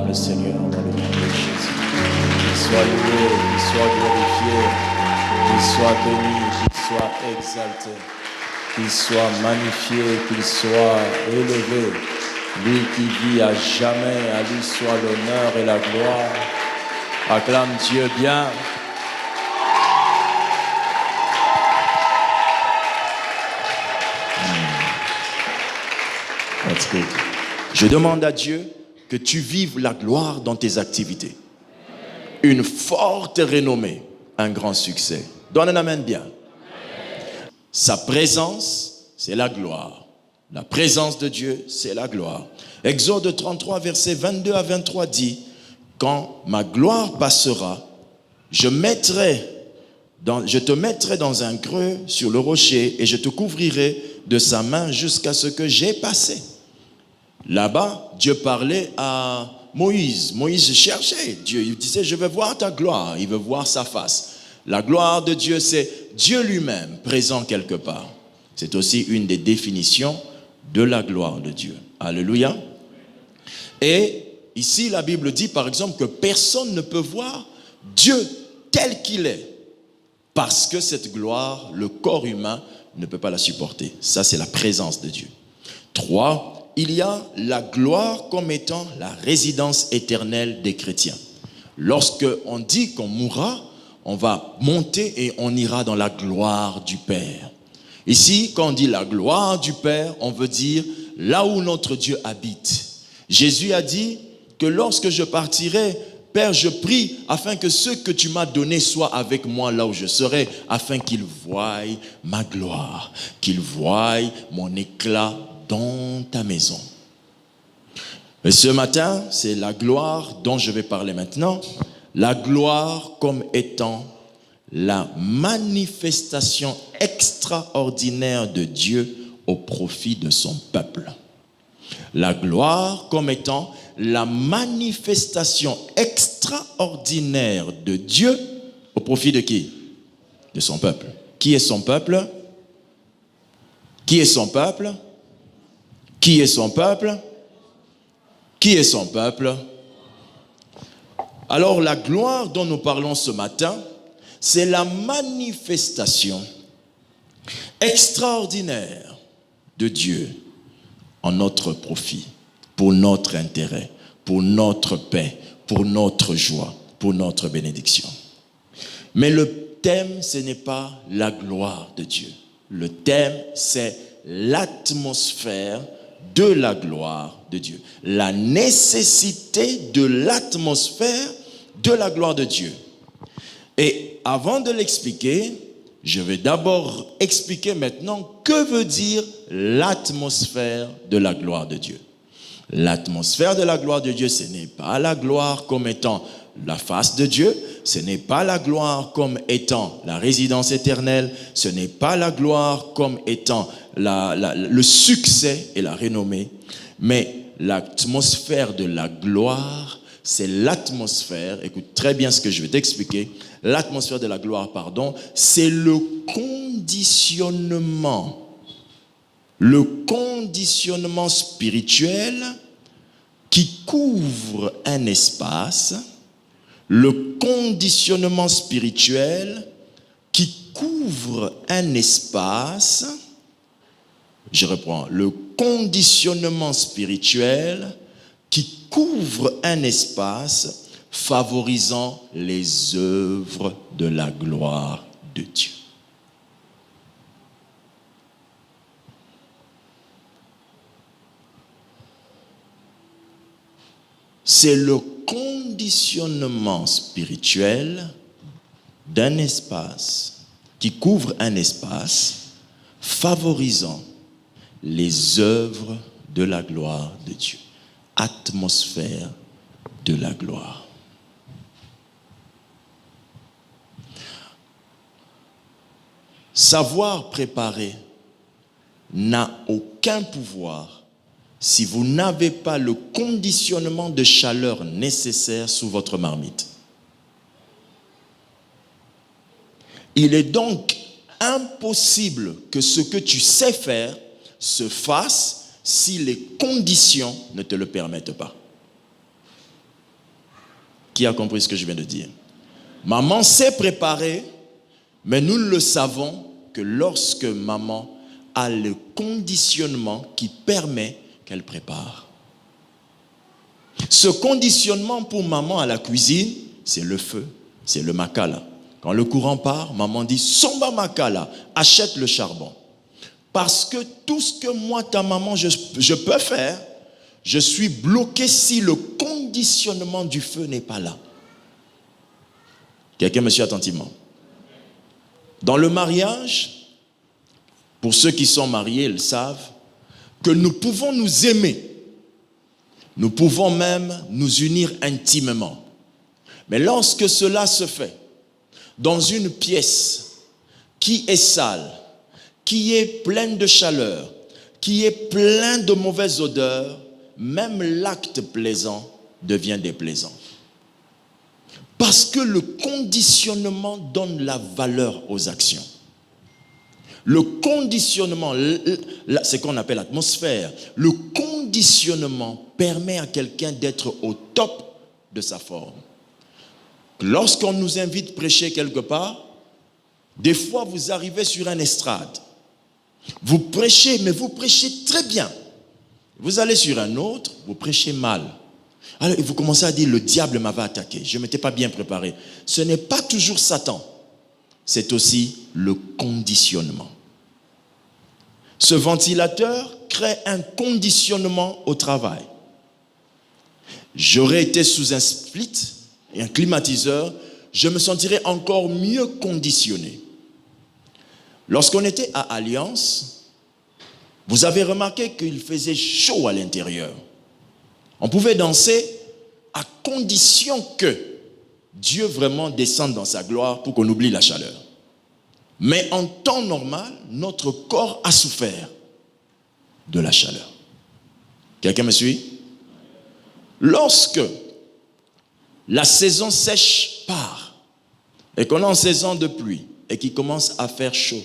le Seigneur dans le nom de Jésus. Qu'il soit loué, qu'il soit glorifié, qu'il soit béni, qu'il soit exalté, qu'il soit magnifié, qu'il soit élevé. Lui qui vit à jamais, à lui soit l'honneur et la gloire. Acclame Dieu bien. That's good. Je demande à Dieu que tu vives la gloire dans tes activités. Une forte renommée, un grand succès. Donne un amen bien. Sa présence, c'est la gloire. La présence de Dieu, c'est la gloire. Exode 33, versets 22 à 23 dit, « Quand ma gloire passera, je te mettrai dans un creux sur le rocher et je te couvrirai de sa main jusqu'à ce que j'ai passé. » Là-bas, Dieu parlait à Moïse. Moïse cherchait Dieu. Il disait, je veux voir ta gloire. Il veut voir sa face. La gloire de Dieu, c'est Dieu lui-même présent quelque part. C'est aussi une des définitions de la gloire de Dieu. Alléluia. Et ici, la Bible dit, par exemple, que personne ne peut voir Dieu tel qu'il est. Parce que cette gloire, le corps humain ne peut pas la supporter. Ça, c'est la présence de Dieu. 3. Il y a la gloire comme étant la résidence éternelle des chrétiens. Lorsque on dit qu'on mourra, on va monter et on ira dans la gloire du Père. Ici, quand on dit la gloire du Père, on veut dire là où notre Dieu habite. Jésus a dit que lorsque je partirai, Père, je prie afin que ceux que tu m'as donnés soient avec moi là où je serai, afin qu'ils voient ma gloire, qu'ils voient mon éclat dans ta maison. Et ce matin, c'est la gloire dont je vais parler maintenant. La gloire comme étant la manifestation extraordinaire de Dieu au profit de son peuple. La gloire comme étant la manifestation extraordinaire de Dieu au profit de qui? De son peuple. Qui est son peuple? Qui est son peuple? Qui est son peuple? Qui est son peuple? Alors la gloire dont nous parlons ce matin, c'est la manifestation extraordinaire de Dieu en notre profit, pour notre intérêt, pour notre paix, pour notre joie, pour notre bénédiction. Mais le thème, ce n'est pas la gloire de Dieu. Le thème, c'est l'atmosphère de la gloire de Dieu. La nécessité de l'atmosphère de la gloire de Dieu. Et avant de l'expliquer, je vais d'abord expliquer maintenant que veut dire l'atmosphère de la gloire de Dieu. L'atmosphère de la gloire de Dieu, ce n'est pas la gloire comme étant la face de Dieu, ce n'est pas la gloire comme étant la résidence éternelle, ce n'est pas la gloire comme étant le succès et la renommée, mais l'atmosphère de la gloire, c'est l'atmosphère, écoute très bien ce que je vais t'expliquer, l'atmosphère de la gloire, c'est le conditionnement spirituel qui couvre un espace, le conditionnement spirituel qui couvre un espace, je reprends, le conditionnement spirituel qui couvre un espace favorisant les œuvres de la gloire de Dieu. C'est le conditionnement spirituel d'un espace qui couvre un espace favorisant les œuvres de la gloire de Dieu. Atmosphère de la gloire. Savoir préparer n'a aucun pouvoir si vous n'avez pas le conditionnement de chaleur nécessaire sous votre marmite. Il est donc impossible que ce que tu sais faire se fasse si les conditions ne te le permettent pas. Qui a compris ce que je viens de dire? Maman s'est préparée, mais nous ne le savons que lorsque maman a le conditionnement qui permet qu'elle prépare. Ce conditionnement pour maman à la cuisine, c'est le feu, c'est le makala. Quand le courant part, maman dit « Somba makala, achète le charbon ». Parce que tout ce que moi, ta maman, je peux faire, je suis bloqué si le conditionnement du feu n'est pas là. Quelqu'un me suit attentivement. Dans le mariage, pour ceux qui sont mariés, ils savent que nous pouvons nous aimer. Nous pouvons même nous unir intimement. Mais lorsque cela se fait dans une pièce qui est sale, qui est pleine de chaleur, qui est pleine de mauvaises odeurs, même l'acte plaisant devient déplaisant. Parce que le conditionnement donne la valeur aux actions. Le conditionnement, c'est ce qu'on appelle l'atmosphère. Le conditionnement permet à quelqu'un d'être au top de sa forme. Lorsqu'on nous invite à prêcher quelque part, des fois vous arrivez sur un estrade. Vous prêchez, mais vous prêchez très bien. Vous allez sur un autre, vous prêchez mal. Alors vous commencez à dire, le diable m'avait attaqué, je ne m'étais pas bien préparé. Ce n'est pas toujours Satan, c'est aussi le conditionnement. Ce ventilateur crée un conditionnement au travail. J'aurais été sous un split et un climatiseur, je me sentirais encore mieux conditionné. Lorsqu'on était à Alliance, vous avez remarqué qu'il faisait chaud à l'intérieur. On pouvait danser à condition que Dieu vraiment descende dans sa gloire pour qu'on oublie la chaleur. Mais en temps normal, notre corps a souffert de la chaleur. Quelqu'un me suit? Lorsque la saison sèche part et qu'on est en saison de pluie et qu'il commence à faire chaud,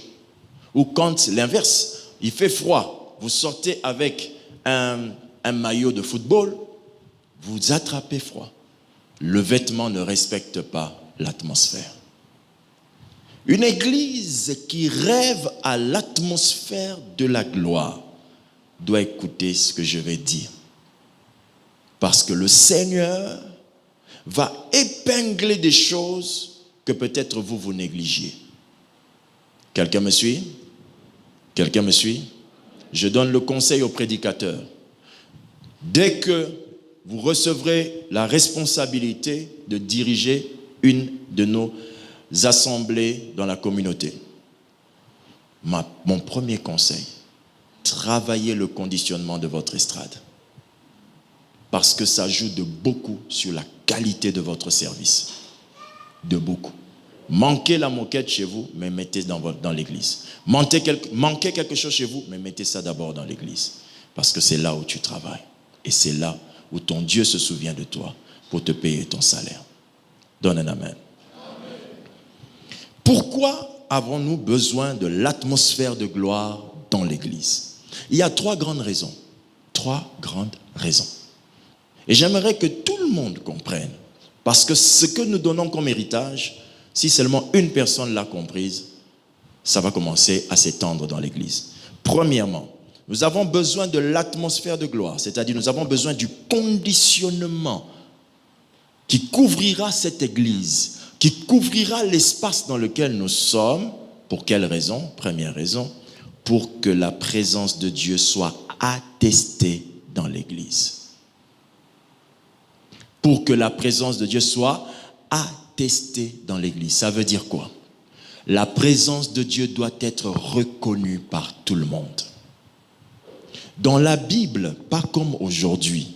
ou quand l'inverse, il fait froid, vous sortez avec un maillot de football, vous attrapez froid. Le vêtement ne respecte pas l'atmosphère. Une église qui rêve à l'atmosphère de la gloire doit écouter ce que je vais dire. Parce que le Seigneur va épingler des choses que peut-être vous négligiez. Quelqu'un me suit? Quelqu'un me suit? Je donne le conseil aux prédicateurs. Dès que vous recevrez la responsabilité de diriger une de nos assemblées dans la communauté, mon premier conseil, travaillez le conditionnement de votre estrade. Parce que ça joue de beaucoup sur la qualité de votre service. De beaucoup. Manquez la moquette chez vous, mais mettez dans l'église. Manquez quelque chose chez vous, mais mettez ça d'abord dans l'église. Parce que c'est là où tu travailles. Et c'est là où ton Dieu se souvient de toi pour te payer ton salaire. Donne un amen. Pourquoi avons-nous besoin de l'atmosphère de gloire dans l'église? Il y a 3 grandes raisons. 3 grandes raisons. Et j'aimerais que tout le monde comprenne. Parce que ce que nous donnons comme héritage, si seulement une personne l'a comprise, ça va commencer à s'étendre dans l'église. Premièrement, nous avons besoin de l'atmosphère de gloire, c'est-à-dire nous avons besoin du conditionnement qui couvrira cette église, qui couvrira l'espace dans lequel nous sommes. Pour quelle raison? Première raison, pour que la présence de Dieu soit attestée dans l'église. Pour que la présence de Dieu soit attestée dans l'église. Ça veut dire quoi? La présence de Dieu doit être reconnue par tout le monde. Dans la Bible, pas comme aujourd'hui.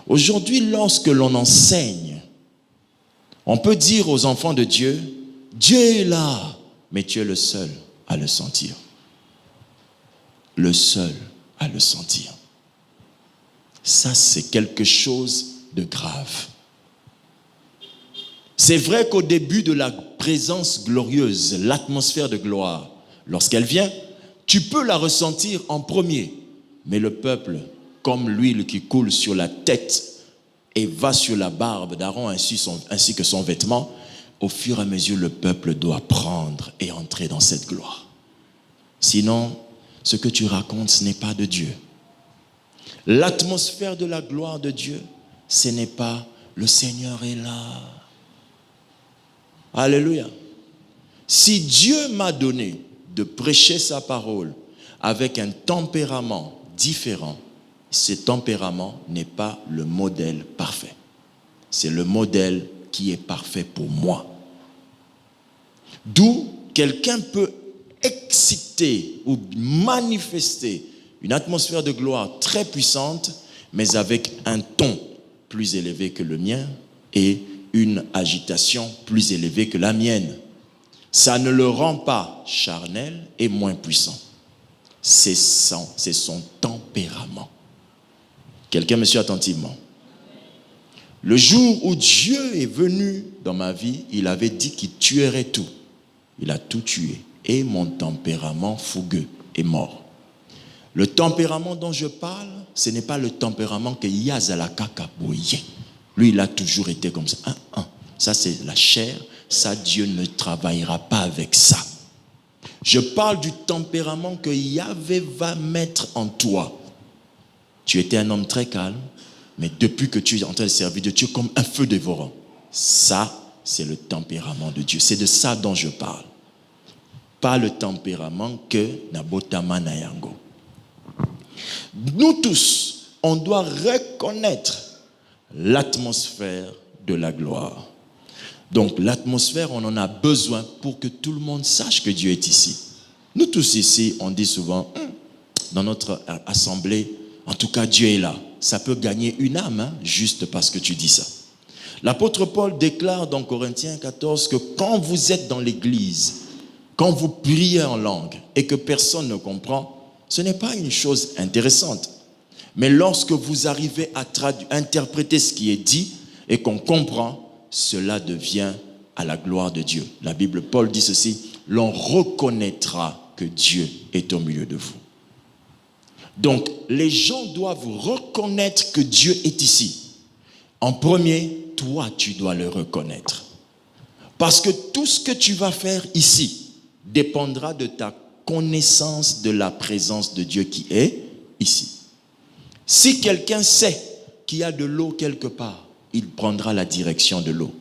Aujourd'hui, lorsque l'on enseigne, on peut dire aux enfants de Dieu, Dieu est là, mais tu es le seul à le sentir. Le seul à le sentir. Ça, c'est quelque chose de grave. C'est vrai qu'au début de la présence glorieuse, l'atmosphère de gloire, lorsqu'elle vient, tu peux la ressentir en premier. Mais le peuple, comme l'huile qui coule sur la tête et va sur la barbe d'Aaron ainsi que son vêtement, au fur et à mesure, le peuple doit prendre et entrer dans cette gloire. Sinon, ce que tu racontes, ce n'est pas de Dieu. L'atmosphère de la gloire de Dieu, ce n'est pas le Seigneur est là. Alléluia. Si Dieu m'a donné de prêcher sa parole avec un tempérament différent, ce tempérament n'est pas le modèle parfait. C'est le modèle qui est parfait pour moi. D'où quelqu'un peut exciter ou manifester une atmosphère de gloire très puissante, mais avec un ton plus élevé que le mien et une agitation plus élevée que la mienne. Ça ne le rend pas charnel et moins puissant. C'est son tempérament. Quelqu'un me suit attentivement. Le jour où Dieu est venu dans ma vie, il avait dit qu'il tuerait tout. Il a tout tué. Et mon tempérament fougueux est mort. Le tempérament dont je parle, ce n'est pas le tempérament que Yazalaka Kaboye. Lui, il a toujours été comme ça. Ça, c'est la chair. Ça, Dieu ne travaillera pas avec ça. Je parle du tempérament que Yahvé va mettre en toi. Tu étais un homme très calme, mais depuis que tu es en train de servir Dieu, tu es comme un feu dévorant. Ça, c'est le tempérament de Dieu. C'est de ça dont je parle. Pas le tempérament que Nabotama Nayango. Nous tous, on doit reconnaître l'atmosphère de la gloire. Donc l'atmosphère, on en a besoin pour que tout le monde sache que Dieu est ici. Nous tous ici, on dit souvent, dans notre assemblée, en tout cas Dieu est là. Ça peut gagner une âme, juste parce que tu dis ça. L'apôtre Paul déclare dans Corinthiens 14 que quand vous êtes dans l'église, quand vous priez en langue et que personne ne comprend, ce n'est pas une chose intéressante. Mais lorsque vous arrivez à interpréter ce qui est dit et qu'on comprend, cela devient à la gloire de Dieu. La Bible, Paul dit ceci, l'on reconnaîtra que Dieu est au milieu de vous. Donc, les gens doivent reconnaître que Dieu est ici. En premier, toi, tu dois le reconnaître. Parce que tout ce que tu vas faire ici dépendra de ta connaissance de la présence de Dieu qui est ici. Si quelqu'un sait qu'il y a de l'eau quelque part, il prendra la direction de l'eau.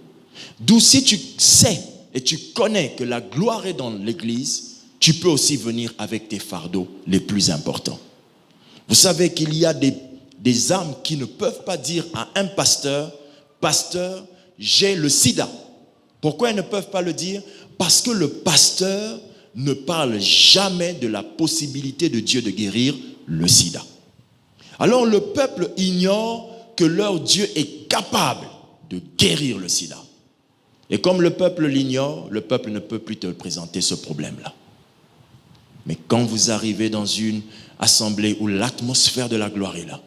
D'où si tu sais et tu connais que la gloire est dans l'église, tu peux aussi venir avec tes fardeaux les plus importants. Vous savez qu'il y a des âmes qui ne peuvent pas dire à un pasteur, « Pasteur, j'ai le sida ». Pourquoi ils ne peuvent pas le dire? Parce que le pasteur ne parle jamais de la possibilité de Dieu de guérir le sida. Alors le peuple ignore que leur Dieu est capable de guérir le sida. Et comme le peuple l'ignore, le peuple ne peut plus te présenter ce problème-là. Mais quand vous arrivez dans une assemblée où l'atmosphère de la gloire est là,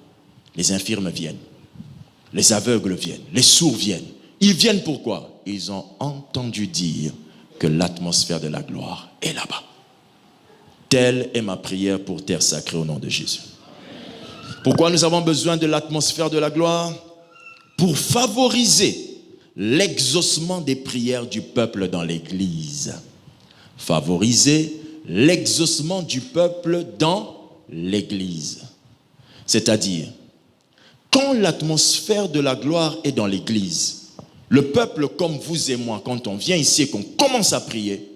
les infirmes viennent, les aveugles viennent, les sourds viennent. Ils viennent pourquoi? Ils ont entendu dire que l'atmosphère de la gloire est là-bas. Telle est ma prière pour Terre Sacrée au nom de Jésus. Pourquoi nous avons besoin de l'atmosphère de la gloire? Pour favoriser l'exaucement des prières du peuple dans l'église. Favoriser l'exaucement du peuple dans l'église. C'est-à-dire, quand l'atmosphère de la gloire est dans l'église, le peuple comme vous et moi, quand on vient ici et qu'on commence à prier,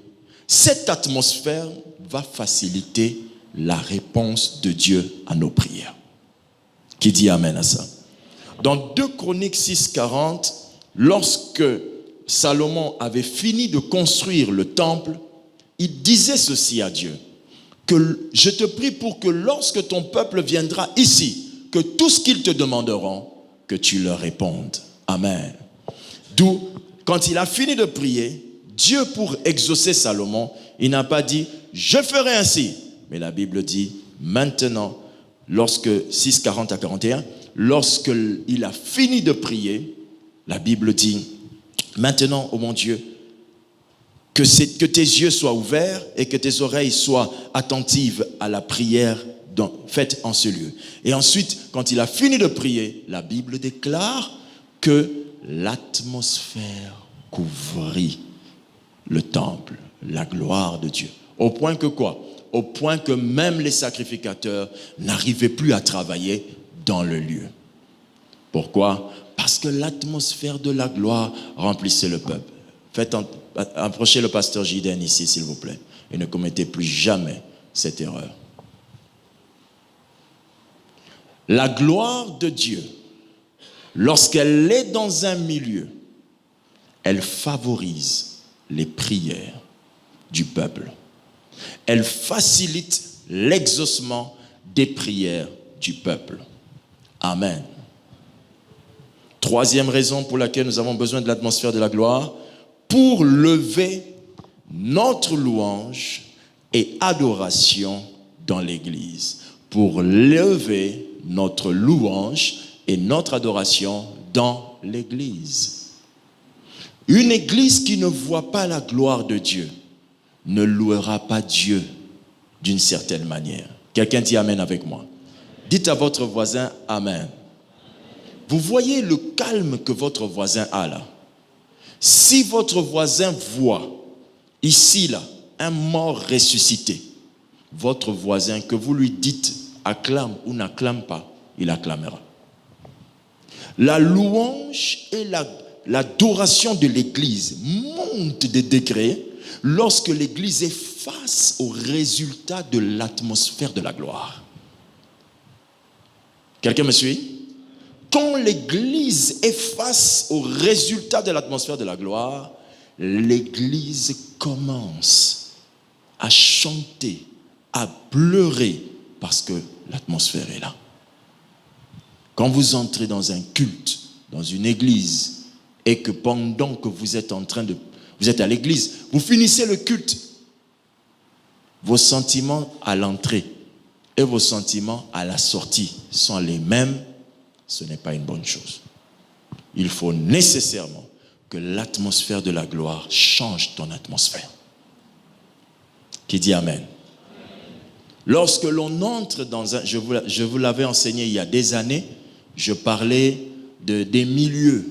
cette atmosphère va faciliter la réponse de Dieu à nos prières. Qui dit amen à ça? Dans 2 Chroniques 6,40, lorsque Salomon avait fini de construire le temple, il disait ceci à Dieu, que je te prie pour que lorsque ton peuple viendra ici, que tout ce qu'ils te demanderont, que tu leur répondes. Amen. D'où, quand il a fini de prier, Dieu pour exaucer Salomon, il n'a pas dit, je ferai ainsi. Mais la Bible dit, maintenant, lorsque 6,40 à 41, lorsqu'il a fini de prier, la Bible dit, maintenant, ô mon Dieu, que tes yeux soient ouverts et que tes oreilles soient attentives à la prière faite en ce lieu. Et ensuite, quand il a fini de prier, la Bible déclare que l'atmosphère couvrit le temple, la gloire de Dieu. Au point que quoi? Au point que même les sacrificateurs n'arrivaient plus à travailler dans le lieu. Pourquoi? Parce que l'atmosphère de la gloire remplissait le peuple. Approchez le pasteur Giden ici, s'il vous plaît, et ne commettez plus jamais cette erreur. La gloire de Dieu, lorsqu'elle est dans un milieu, elle favorise les prières du peuple. Elle facilite l'exaucement des prières du peuple. Amen. Troisième raison pour laquelle nous avons besoin de l'atmosphère de la gloire, pour lever notre louange et adoration dans l'Église. Pour lever notre louange et notre adoration dans l'Église. Une Église qui ne voit pas la gloire de Dieu ne louera pas Dieu d'une certaine manière. Quelqu'un dit Amen avec moi. Dites à votre voisin Amen. Vous voyez le calme que votre voisin a là. Si votre voisin voit ici là un mort ressuscité, votre voisin que vous lui dites acclame ou n'acclame pas, il acclamera. La louange et l'adoration de l'Église montent de degrés lorsque l'Église est face au résultat de l'atmosphère de la gloire. Quelqu'un me suit? Quand l'Église est face au résultat de l'atmosphère de la gloire, l'Église commence à chanter, à pleurer parce que l'atmosphère est là. Quand vous entrez dans un culte, dans une église, et que pendant que vous êtes vous êtes à l'église, vous finissez le culte, vos sentiments à l'entrée et vos sentiments à la sortie sont les mêmes, ce n'est pas une bonne chose. Il faut nécessairement que l'atmosphère de la gloire change ton atmosphère. Qui dit Amen? Lorsque l'on entre dans un... Je vous l'avais enseigné il y a des années, je parlais des milieux.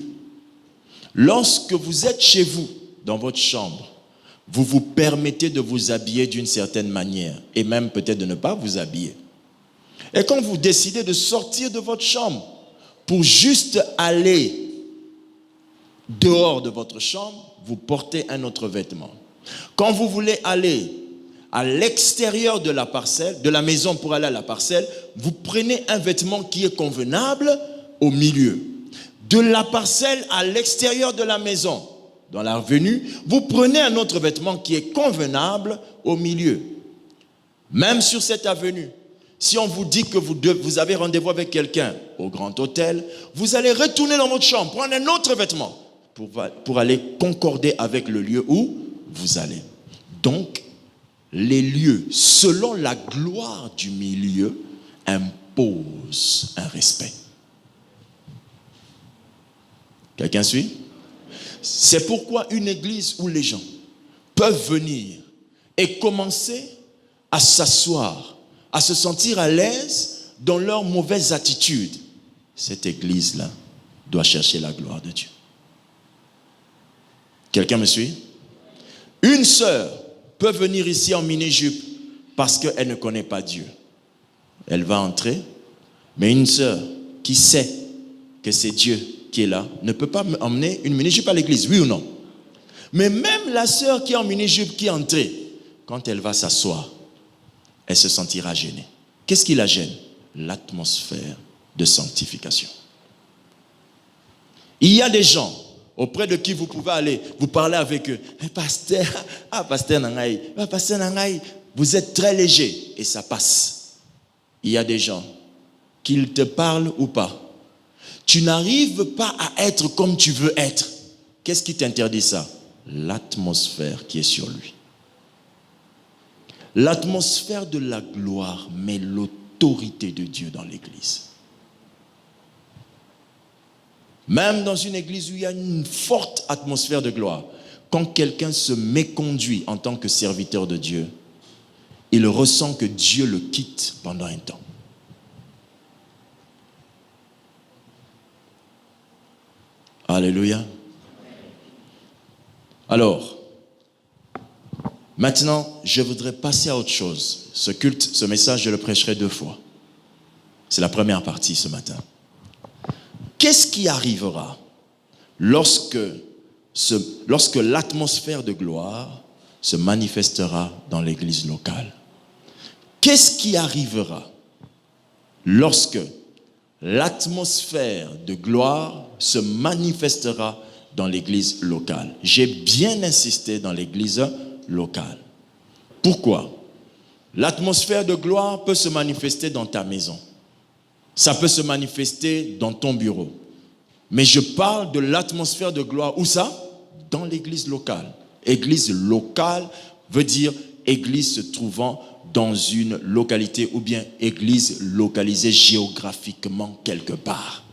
Lorsque vous êtes chez vous, dans votre chambre, vous vous permettez de vous habiller d'une certaine manière, et même peut-être de ne pas vous habiller. Et quand vous décidez de sortir de votre chambre pour juste aller dehors de votre chambre, vous portez un autre vêtement. Quand vous voulez aller à l'extérieur de la parcelle, de la maison pour aller à la parcelle, vous prenez un vêtement qui est convenable au milieu. De la parcelle à l'extérieur de la maison, dans l'avenue, vous prenez un autre vêtement qui est convenable au milieu. Même sur cette avenue, si on vous dit que vous avez rendez-vous avec quelqu'un au Grand Hôtel, vous allez retourner dans votre chambre, prendre un autre vêtement pour aller concorder avec le lieu où vous allez. Donc, les lieux, selon la gloire du milieu, imposent un respect. Quelqu'un suit? C'est pourquoi une église où les gens peuvent venir et commencer à s'asseoir, à se sentir à l'aise dans leurs mauvaises attitudes, cette église-là doit chercher la gloire de Dieu. Quelqu'un me suit? Une sœur peut venir ici en mini-jupe parce qu'elle ne connaît pas Dieu. Elle va entrer, mais une sœur qui sait que c'est Dieu qui est là ne peut pas emmener une mini-jupe à l'église, oui ou non? Mais même la sœur qui est en mini-jupe, qui est entrée, quand elle va s'asseoir, elle se sentira gênée. Qu'est-ce qui la gêne? L'atmosphère de sanctification. Il y a des gens auprès de qui vous pouvez aller, vous parlez avec eux. Pasteur, pasteur Nangaï, vous êtes très léger et ça passe. Il y a des gens, qu'ils te parlent ou pas, tu n'arrives pas à être comme tu veux être. Qu'est-ce qui t'interdit ça? L'atmosphère qui est sur lui. L'atmosphère de la gloire met l'autorité de Dieu dans l'église. Même dans une église où il y a une forte atmosphère de gloire, quand quelqu'un se méconduit en tant que serviteur de Dieu, il ressent que Dieu le quitte pendant un temps. Alléluia. Alors, maintenant, je voudrais passer à autre chose. Ce culte, ce message, je le prêcherai 2 fois. C'est la première partie ce matin. Qu'est-ce qui arrivera lorsque l'atmosphère de gloire se manifestera dans l'église locale? Qu'est-ce qui arrivera lorsque l'atmosphère de gloire se manifestera dans l'église locale? J'ai bien insisté dans l'église locale. Pourquoi? L'atmosphère de gloire peut se manifester dans ta maison. Ça peut se manifester dans ton bureau. Mais je parle de l'atmosphère de gloire. Où ça? Dans l'église locale. Église locale veut dire église se trouvant dans une localité ou bien église localisée géographiquement quelque part.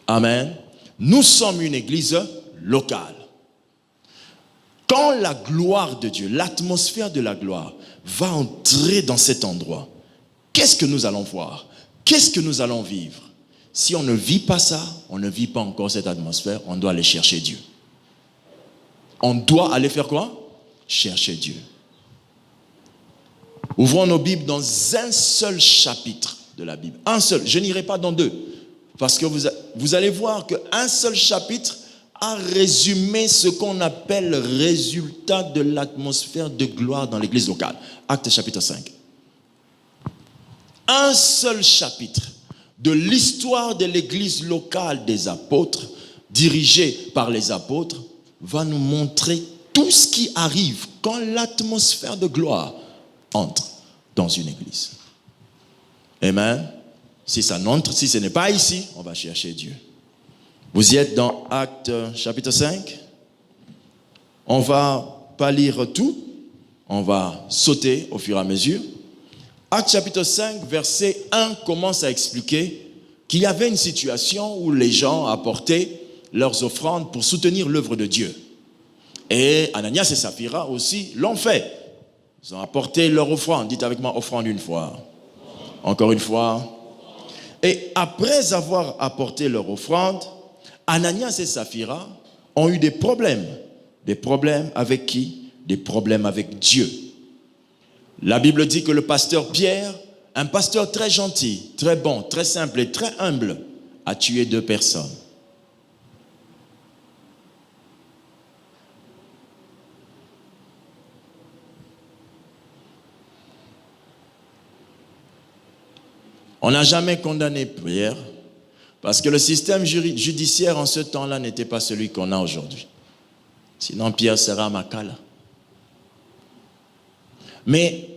Amen. Nous sommes une église locale. Quand la gloire de Dieu, l'atmosphère de la gloire va entrer dans cet endroit, qu'est-ce que nous allons voir? Qu'est-ce que nous allons vivre? Si on ne vit pas ça, on ne vit pas encore cette atmosphère, on doit aller chercher Dieu. On doit aller faire quoi? Chercher Dieu. Ouvrons nos Bibles dans un seul chapitre de la Bible. Un seul. Je n'irai pas dans 2. Parce que vous allez voir qu'un seul chapitre a résumé ce qu'on appelle le résultat de l'atmosphère de gloire dans l'église locale. Actes chapitre 5. Un seul chapitre de l'histoire de l'église locale des apôtres, dirigée par les apôtres, va nous montrer tout ce qui arrive quand l'atmosphère de gloire entre dans une église. Amen. Si ça n'entre, si ce n'est pas ici, on va chercher Dieu. Vous y êtes dans Actes chapitre 5. On ne va pas lire tout. On va sauter au fur et à mesure. Actes chapitre 5, verset 1 commence à expliquer qu'il y avait une situation où les gens apportaient leurs offrandes pour soutenir l'œuvre de Dieu. Et Ananias et Saphira aussi l'ont fait. Ils ont apporté leur offrande. Dites avec moi, offrande une fois. Encore une fois. Et après avoir apporté leur offrande, Ananias et Saphira ont eu des problèmes. Des problèmes avec qui? Des problèmes avec Dieu. La Bible dit que le pasteur Pierre, un pasteur très gentil, très bon, très simple et très humble, a tué 2 personnes. On n'a jamais condamné Pierre parce que le système judiciaire en ce temps-là n'était pas celui qu'on a aujourd'hui. Sinon, Pierre sera à Makala. Mais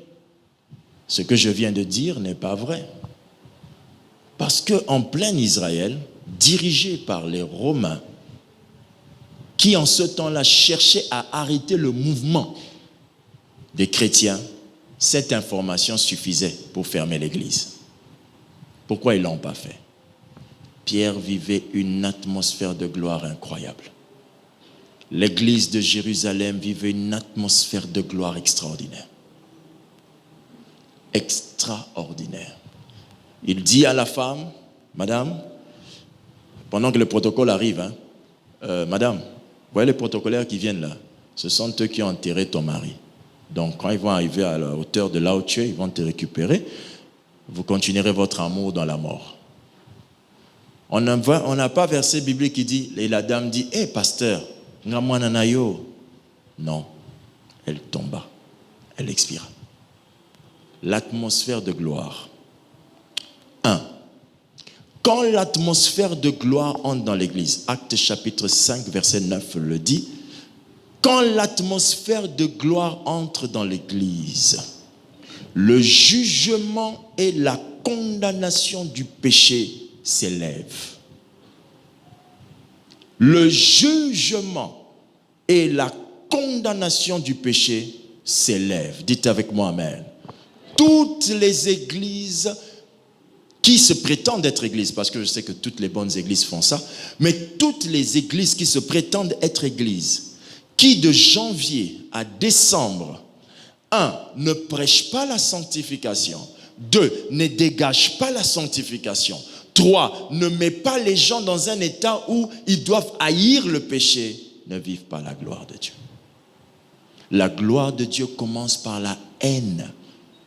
ce que je viens de dire n'est pas vrai. Parce qu'en plein Israël, dirigé par les Romains, qui en ce temps-là cherchaient à arrêter le mouvement des chrétiens, cette information suffisait pour fermer l'église. Pourquoi ils ne l'ont pas fait? Pierre vivait une atmosphère de gloire incroyable. L'église de Jérusalem vivait une atmosphère de gloire extraordinaire. Extraordinaire. Il dit à la femme, madame, pendant que le protocole arrive, madame, vous voyez les protocolaires qui viennent là, ce sont eux qui ont enterré ton mari. Donc quand ils vont arriver à la hauteur de là où tu es, ils vont te récupérer. Vous continuerez votre amour dans la mort. On n'a pas verset biblique qui dit, et la dame dit, hé pasteur, non, elle tomba, elle expira. L'atmosphère de gloire. 1. Quand l'atmosphère de gloire entre dans l'église, Actes chapitre 5, verset 9 le dit, quand l'atmosphère de gloire entre dans l'église, le jugement et la condamnation du péché s'élèvent. Le jugement et la condamnation du péché s'élèvent. Dites avec moi, amen. Toutes les églises qui se prétendent être églises, parce que je sais que toutes les bonnes églises font ça, mais toutes les églises qui se prétendent être églises, qui de janvier à décembre, 1, ne prêchent pas la sanctification, 2, ne dégagent pas la sanctification, 3, ne mets pas les gens dans un état où ils doivent haïr le péché, ne vivent pas la gloire de Dieu. La gloire de Dieu commence par la haine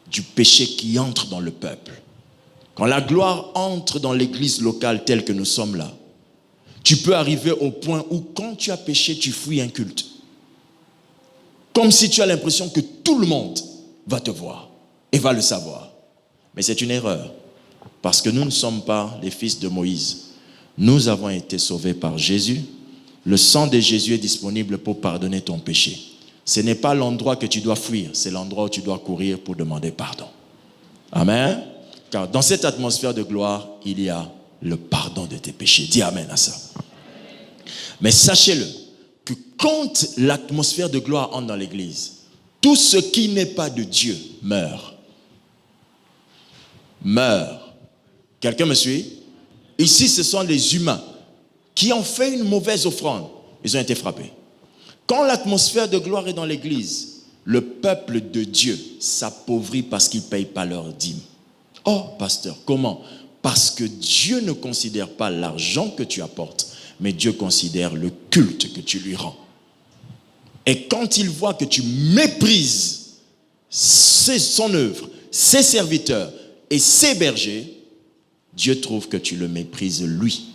du péché qui entre dans le peuple. Quand la gloire entre dans l'église locale telle que nous sommes là, tu peux arriver au point où quand tu as péché, tu fuis un culte. Comme si tu as l'impression que tout le monde va te voir et va le savoir. Mais c'est une erreur. Parce que nous ne sommes pas les fils de Moïse. Nous avons été sauvés par Jésus. Le sang de Jésus est disponible pour pardonner ton péché. Ce n'est pas l'endroit que tu dois fuir, c'est l'endroit où tu dois courir pour demander pardon. Amen. Car dans cette atmosphère de gloire, il y a le pardon de tes péchés. Dis amen à ça. Mais sachez-le, que quand l'atmosphère de gloire entre dans l'église, tout ce qui n'est pas de Dieu meurt. Meurt. Quelqu'un me suit? Ici, ce sont les humains qui ont fait une mauvaise offrande. Ils ont été frappés. Quand l'atmosphère de gloire est dans l'église, le peuple de Dieu s'appauvrit parce qu'ils ne payent pas leur dîme. Oh, pasteur, comment? Parce que Dieu ne considère pas l'argent que tu apportes, mais Dieu considère le culte que tu lui rends. Et quand il voit que tu méprises son œuvre, ses serviteurs et ses bergers, Dieu trouve que tu le méprises lui.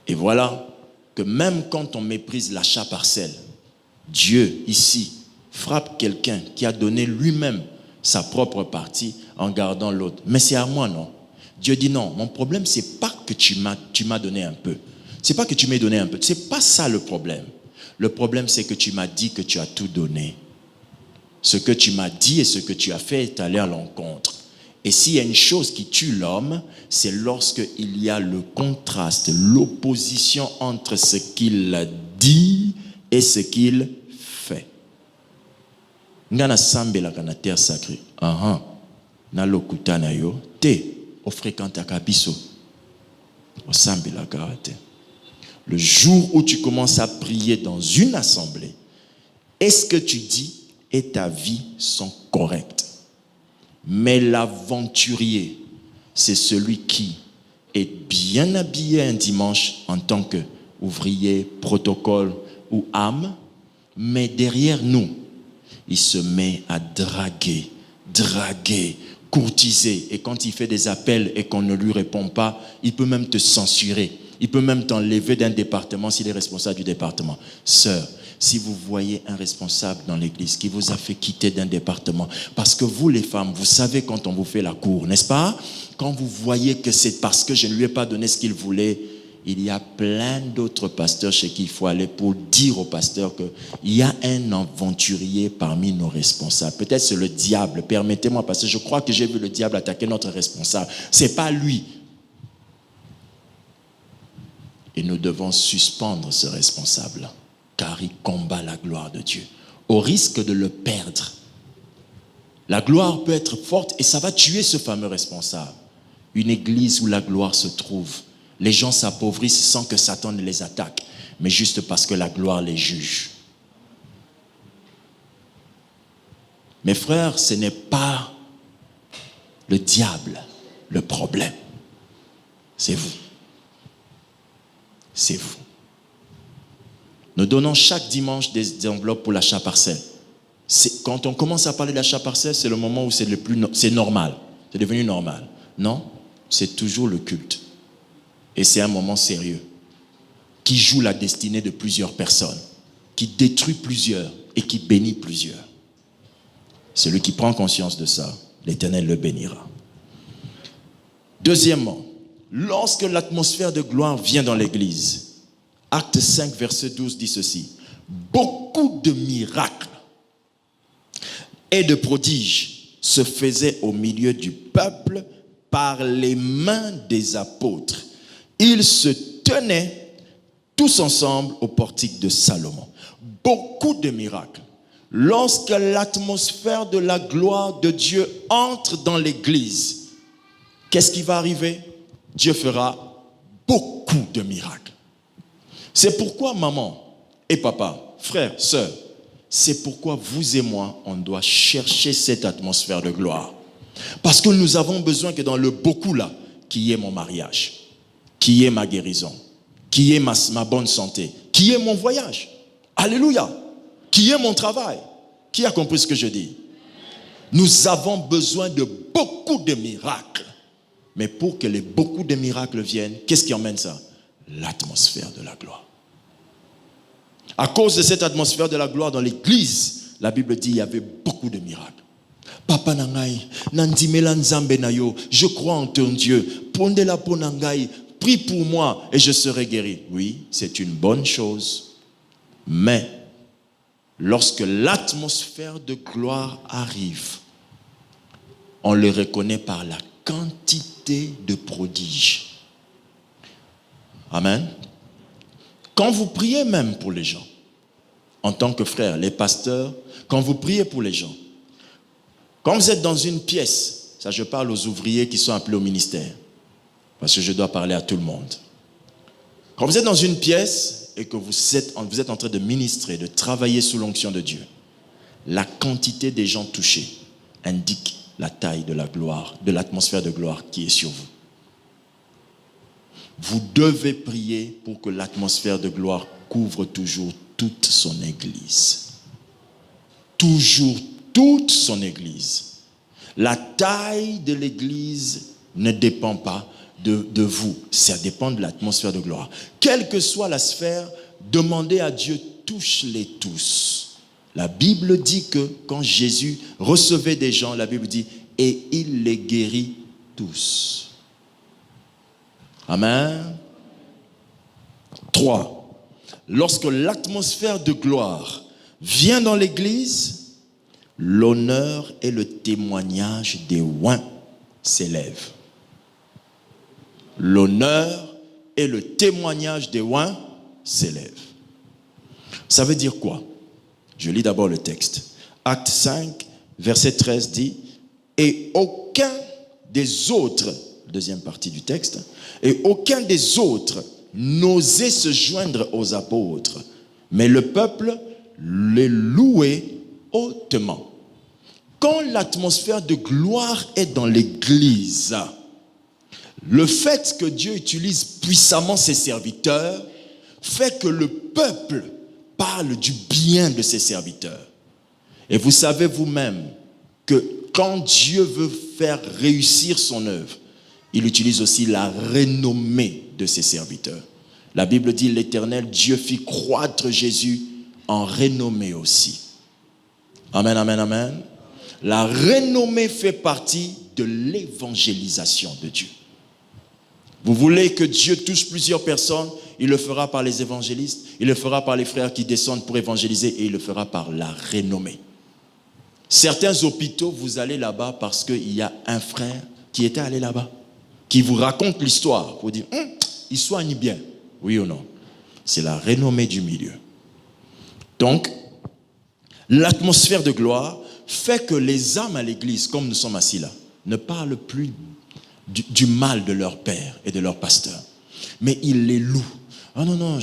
Et voilà que même quand on méprise l'achat parcelle, Dieu ici frappe quelqu'un qui a donné lui-même sa propre partie en gardant l'autre. Mais c'est à moi, non? Dieu dit non, mon problème c'est pas que tu m'as donné un peu. C'est pas que tu m'aies donné un peu. C'est pas ça le problème. Le problème c'est que tu m'as dit que tu as tout donné. Ce que tu m'as dit et ce que tu as fait est allé à l'encontre. Et s'il y a une chose qui tue l'homme, c'est lorsqu'il y a le contraste, l'opposition entre ce qu'il dit et ce qu'il fait. Ngana sambela kana terre sacrée. Na lokuta na yo te o fréquenta kabiso. O sambela karate. Le jour où tu commences à prier dans une assemblée, est-ce que tu dis et ta vie sont correctes? Mais l'aventurier, c'est celui qui est bien habillé un dimanche en tant qu'ouvrier, protocole ou âme, mais derrière nous, il se met à draguer, courtiser. Et quand il fait des appels et qu'on ne lui répond pas, il peut même te censurer. Il peut même t'enlever d'un département s'il est responsable du département. Sœur, si vous voyez un responsable dans l'église qui vous a fait quitter d'un département, parce que vous les femmes, vous savez quand on vous fait la cour, n'est-ce pas? Quand vous voyez que c'est parce que je ne lui ai pas donné ce qu'il voulait, il y a plein d'autres pasteurs chez qui il faut aller pour dire au pasteur qu'il y a un aventurier parmi nos responsables. Peut-être c'est le diable, permettez-moi, parce que je crois que j'ai vu le diable attaquer notre responsable. C'est pas lui. Et nous devons suspendre ce responsable-là, car il combat la gloire de Dieu, au risque de le perdre. La gloire peut être forte et ça va tuer ce fameux responsable. Une église où la gloire se trouve, les gens s'appauvrissent sans que Satan ne les attaque, mais juste parce que la gloire les juge. Mes frères, ce n'est pas le diable le problème, c'est vous. C'est vous. Nous donnons chaque dimanche des enveloppes pour l'achat parcelle. Quand on commence à parler d'achat parcelle, c'est le moment où c'est normal. C'est devenu normal. Non, c'est toujours le culte. Et c'est un moment sérieux qui joue la destinée de plusieurs personnes, qui détruit plusieurs et qui bénit plusieurs. Celui qui prend conscience de ça, l'Éternel le bénira. Deuxièmement, lorsque l'atmosphère de gloire vient dans l'église, Acte 5, verset 12 dit ceci: beaucoup de miracles et de prodiges se faisaient au milieu du peuple par les mains des apôtres. Ils se tenaient tous ensemble au portique de Salomon. Beaucoup de miracles. Lorsque l'atmosphère de la gloire de Dieu entre dans l'église, qu'est-ce qui va arriver? Dieu fera beaucoup de miracles. C'est pourquoi maman et papa, frères, sœurs, c'est pourquoi vous et moi, on doit chercher cette atmosphère de gloire. Parce que nous avons besoin que dans le beaucoup là, qui est mon mariage, qui est ma guérison, qui est ma bonne santé, qui est mon voyage. Alléluia. Qui est mon travail. Qui a compris ce que je dis? Nous avons besoin de beaucoup de miracles. Mais pour que beaucoup de miracles viennent, qu'est-ce qui emmène ça? L'atmosphère de la gloire. À cause de cette atmosphère de la gloire dans l'église, la Bible dit qu'il y avait beaucoup de miracles. Papa nangai, nandimela nzambe na yo, je crois en ton Dieu. Pondela po nangai, prie pour moi et je serai guéri. Oui, c'est une bonne chose. Mais lorsque l'atmosphère de gloire arrive, on le reconnaît par la quantité de prodiges. Amen. Quand vous priez même pour les gens, en tant que frères, les pasteurs, quand vous priez pour les gens, quand vous êtes dans une pièce, ça je parle aux ouvriers qui sont appelés au ministère, parce que je dois parler à tout le monde. Quand vous êtes dans une pièce et que vous êtes en train de ministrer, de travailler sous l'onction de Dieu, la quantité des gens touchés indique la taille de la gloire, de l'atmosphère de gloire qui est sur vous. Vous devez prier pour que l'atmosphère de gloire couvre toujours toute son église. Toujours toute son église. La taille de l'église ne dépend pas de vous. Ça dépend de l'atmosphère de gloire. Quelle que soit la sphère, demandez à Dieu, touche-les tous. La Bible dit que quand Jésus recevait des gens, la Bible dit, et il les guérit tous. Amen. 3. Lorsque l'atmosphère de gloire vient dans l'église, l'honneur et le témoignage des oints s'élèvent. L'honneur et le témoignage des oints s'élèvent. Ça veut dire quoi? Je lis d'abord le texte. Acte 5, verset 13 dit, et aucun des autres, deuxième partie du texte, et aucun des autres n'osait se joindre aux apôtres, mais le peuple les louait hautement. Quand l'atmosphère de gloire est dans l'église, le fait que Dieu utilise puissamment ses serviteurs fait que le peuple parle du bien de ses serviteurs. Et vous savez vous-même que quand Dieu veut faire réussir son œuvre, il utilise aussi la renommée de ses serviteurs. La Bible dit, l'Éternel Dieu fit croître Jésus en renommée aussi. Amen, amen, amen. La renommée fait partie de l'évangélisation de Dieu. Vous voulez que Dieu touche plusieurs personnes, il le fera par les évangélistes, il le fera par les frères qui descendent pour évangéliser et il le fera par la renommée. Certains hôpitaux, vous allez là-bas parce qu'il y a un frère qui était allé là-bas, qui vous raconte l'histoire pour dire, il soigne bien, oui ou non? C'est la renommée du milieu. Donc, l'atmosphère de gloire fait que les âmes à l'église, comme nous sommes assis là, ne parlent plus du mal de leur père et de leur pasteur, mais ils les louent. Ah non, non,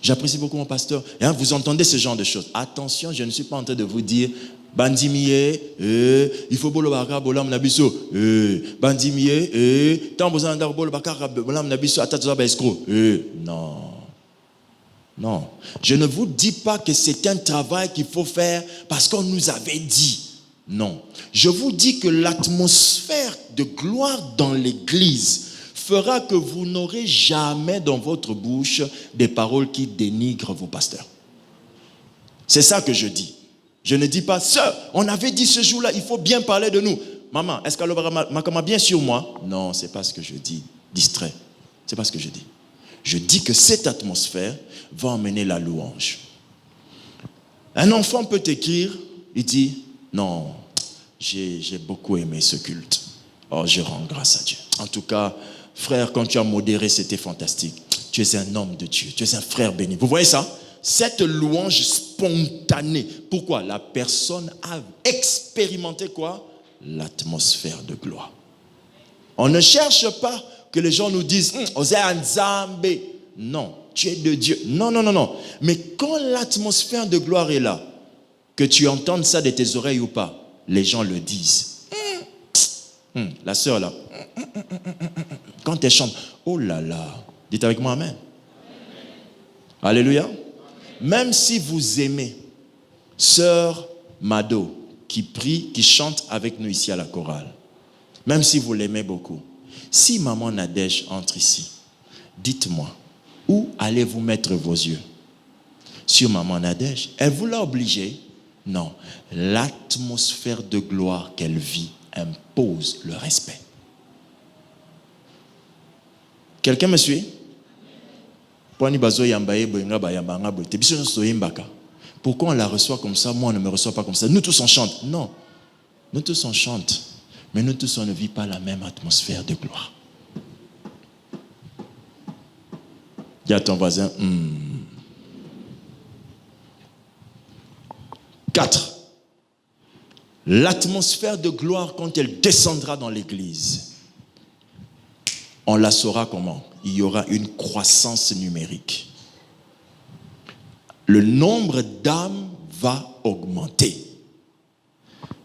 j'apprécie beaucoup mon pasteur. Et vous entendez ce genre de choses. Attention, je ne suis pas en train de vous dire Bandimiye, il faut bolo baka bolam nabiso, bandimiye, tant besoin d'ar bolo baka bolam nabiso atatoza ba escroc. Non. Non. Je ne vous dis pas que c'est un travail qu'il faut faire parce qu'on nous avait dit. Non. Je vous dis que l'atmosphère de gloire dans l'église fera que vous n'aurez jamais dans votre bouche des paroles qui dénigrent vos pasteurs. C'est ça que je dis. Je ne dis pas, sœur, on avait dit ce jour-là, il faut bien parler de nous. Maman, est-ce qu'elle m'a bien sur moi? Non, c'est pas ce que je dis. Distrait. C'est pas ce que je dis. Je dis que cette atmosphère va emmener la louange. Un enfant peut écrire, il dit, non, j'ai beaucoup aimé ce culte. Oh, je rends grâce à Dieu. En tout cas, frère, quand tu as modéré, c'était fantastique. Tu es un homme de Dieu, tu es un frère béni. Vous voyez ça? Cette louange spontanée. Pourquoi? La personne a expérimenté quoi? L'atmosphère de gloire. On ne cherche pas que les gens nous disent non, tu es de Dieu. Non, non, non, non. Mais quand l'atmosphère de gloire est là, que tu entendes ça de tes oreilles ou pas, les gens le disent. La sœur là, quand elle chante, oh là là, dites avec moi amen. Alléluia. Même si vous aimez sœur Mado qui prie, qui chante avec nous ici à la chorale, même si vous l'aimez beaucoup, si maman Nadège entre ici, dites-moi, où allez-vous mettre vos yeux? Sur maman Nadège? Elle vous l'a obligé? Non. L'atmosphère de gloire qu'elle vit impose le respect. Quelqu'un me suit? Pourquoi on la reçoit comme ça, moi on ne me reçoit pas comme ça? Nous tous on chante. Non. Nous tous on chante. Mais nous tous on ne vit pas la même atmosphère de gloire. Dis à ton voisin. 4. L'atmosphère de gloire quand elle descendra dans l'église, on la saura comment? Il y aura une croissance numérique. Le nombre d'âmes va augmenter.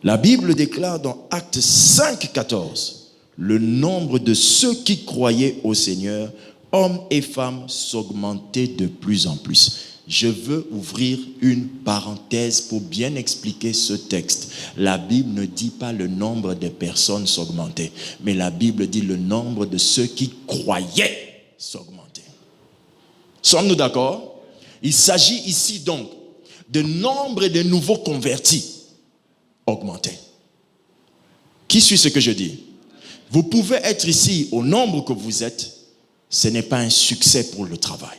La Bible déclare dans Actes 5,14, le nombre de ceux qui croyaient au Seigneur, hommes et femmes, s'augmentait de plus en plus. Je veux ouvrir une parenthèse pour bien expliquer ce texte. La Bible ne dit pas le nombre de personnes s'augmenter, mais la Bible dit le nombre de ceux qui croyaient s'augmenter. Sommes-nous d'accord? Il s'agit ici donc de nombre de nouveaux convertis augmenter. Qui suit ce que je dis? Vous pouvez être ici au nombre que vous êtes, ce n'est pas un succès pour le travail.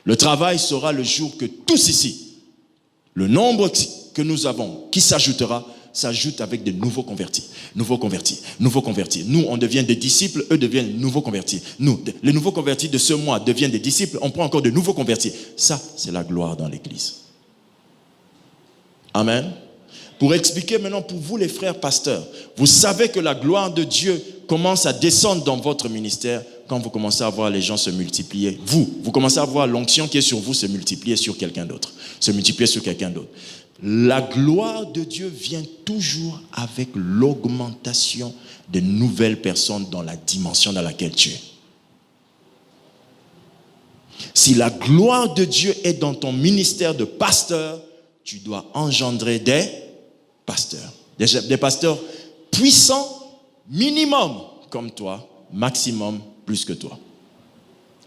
Le travail sera le jour que tous ici, le nombre que nous avons qui s'ajoutera, s'ajoute avec de nouveaux convertis, nouveaux convertis, nouveaux convertis. Nous, on devient des disciples, eux deviennent nouveaux convertis. Nous, les nouveaux convertis de ce mois deviennent des disciples, on prend encore de nouveaux convertis. Ça, c'est la gloire dans l'église. Amen. Pour expliquer maintenant pour vous les frères pasteurs, vous savez que la gloire de Dieu commence à descendre dans votre ministère quand vous commencez à voir les gens se multiplier. Vous commencez à voir l'onction qui est sur vous se multiplier sur quelqu'un d'autre. Se multiplier sur quelqu'un d'autre. La gloire de Dieu vient toujours avec l'augmentation de nouvelles personnes dans la dimension dans laquelle tu es. Si la gloire de Dieu est dans ton ministère de pasteur, tu dois engendrer des pasteurs. Des pasteurs puissants, minimum comme toi, maximum plus que toi.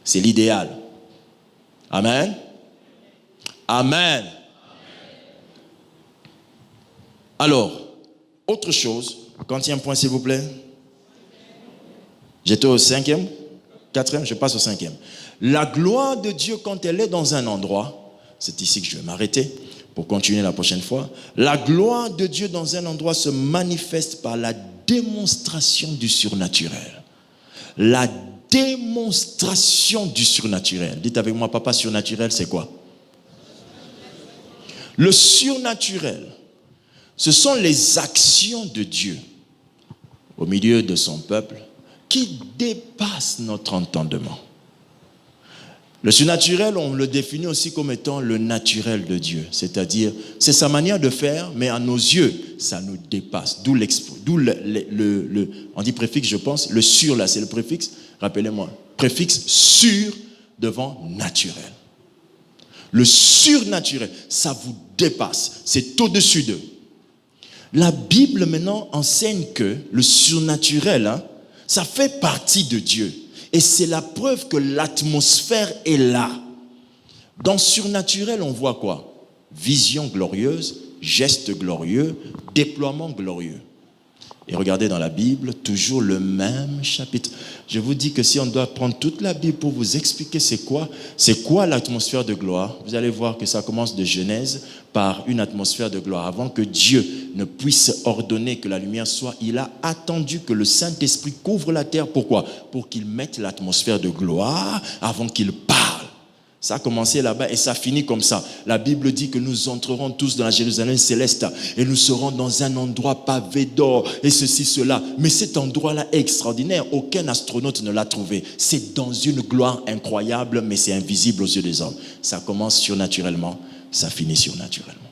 C'est l'idéal. Amen. Amen. Alors, autre chose, quantième point s'il vous plaît? J'étais au 5e, 4e, je passe au 5e. La gloire de Dieu quand elle est dans un endroit, c'est ici que je vais m'arrêter pour continuer la prochaine fois. La gloire de Dieu dans un endroit se manifeste par la démonstration du surnaturel. La démonstration du surnaturel. Dites avec moi, papa, surnaturel, c'est quoi? Le surnaturel, ce sont les actions de Dieu au milieu de son peuple qui dépassent notre entendement. Le surnaturel, on le définit aussi comme étant le naturel de Dieu. C'est-à-dire, c'est sa manière de faire, mais à nos yeux, ça nous dépasse. D'où on dit préfixe, je pense, le sur là, c'est le préfixe, rappelez-moi, préfixe sur devant naturel. Le surnaturel, ça vous dépasse, c'est au-dessus d'eux. La Bible maintenant enseigne que le surnaturel, ça fait partie de Dieu. Et c'est la preuve que l'atmosphère est là. Dans surnaturel, on voit quoi? Vision glorieuse, geste glorieux, déploiement glorieux. Et regardez dans la Bible, toujours le même chapitre. Je vous dis que si on doit prendre toute la Bible pour vous expliquer c'est quoi l'atmosphère de gloire, vous allez voir que ça commence de Genèse par une atmosphère de gloire. Avant que Dieu ne puisse ordonner que la lumière soit, il a attendu que le Saint-Esprit couvre la terre. Pourquoi? Pour qu'il mette l'atmosphère de gloire avant qu'il parle. Ça a commencé là-bas et ça finit comme ça. La Bible dit que nous entrerons tous dans la Jérusalem céleste et nous serons dans un endroit pavé d'or et ceci, cela. Mais cet endroit-là est extraordinaire. Aucun astronaute ne l'a trouvé. C'est dans une gloire incroyable, mais c'est invisible aux yeux des hommes. Ça commence surnaturellement, ça finit surnaturellement.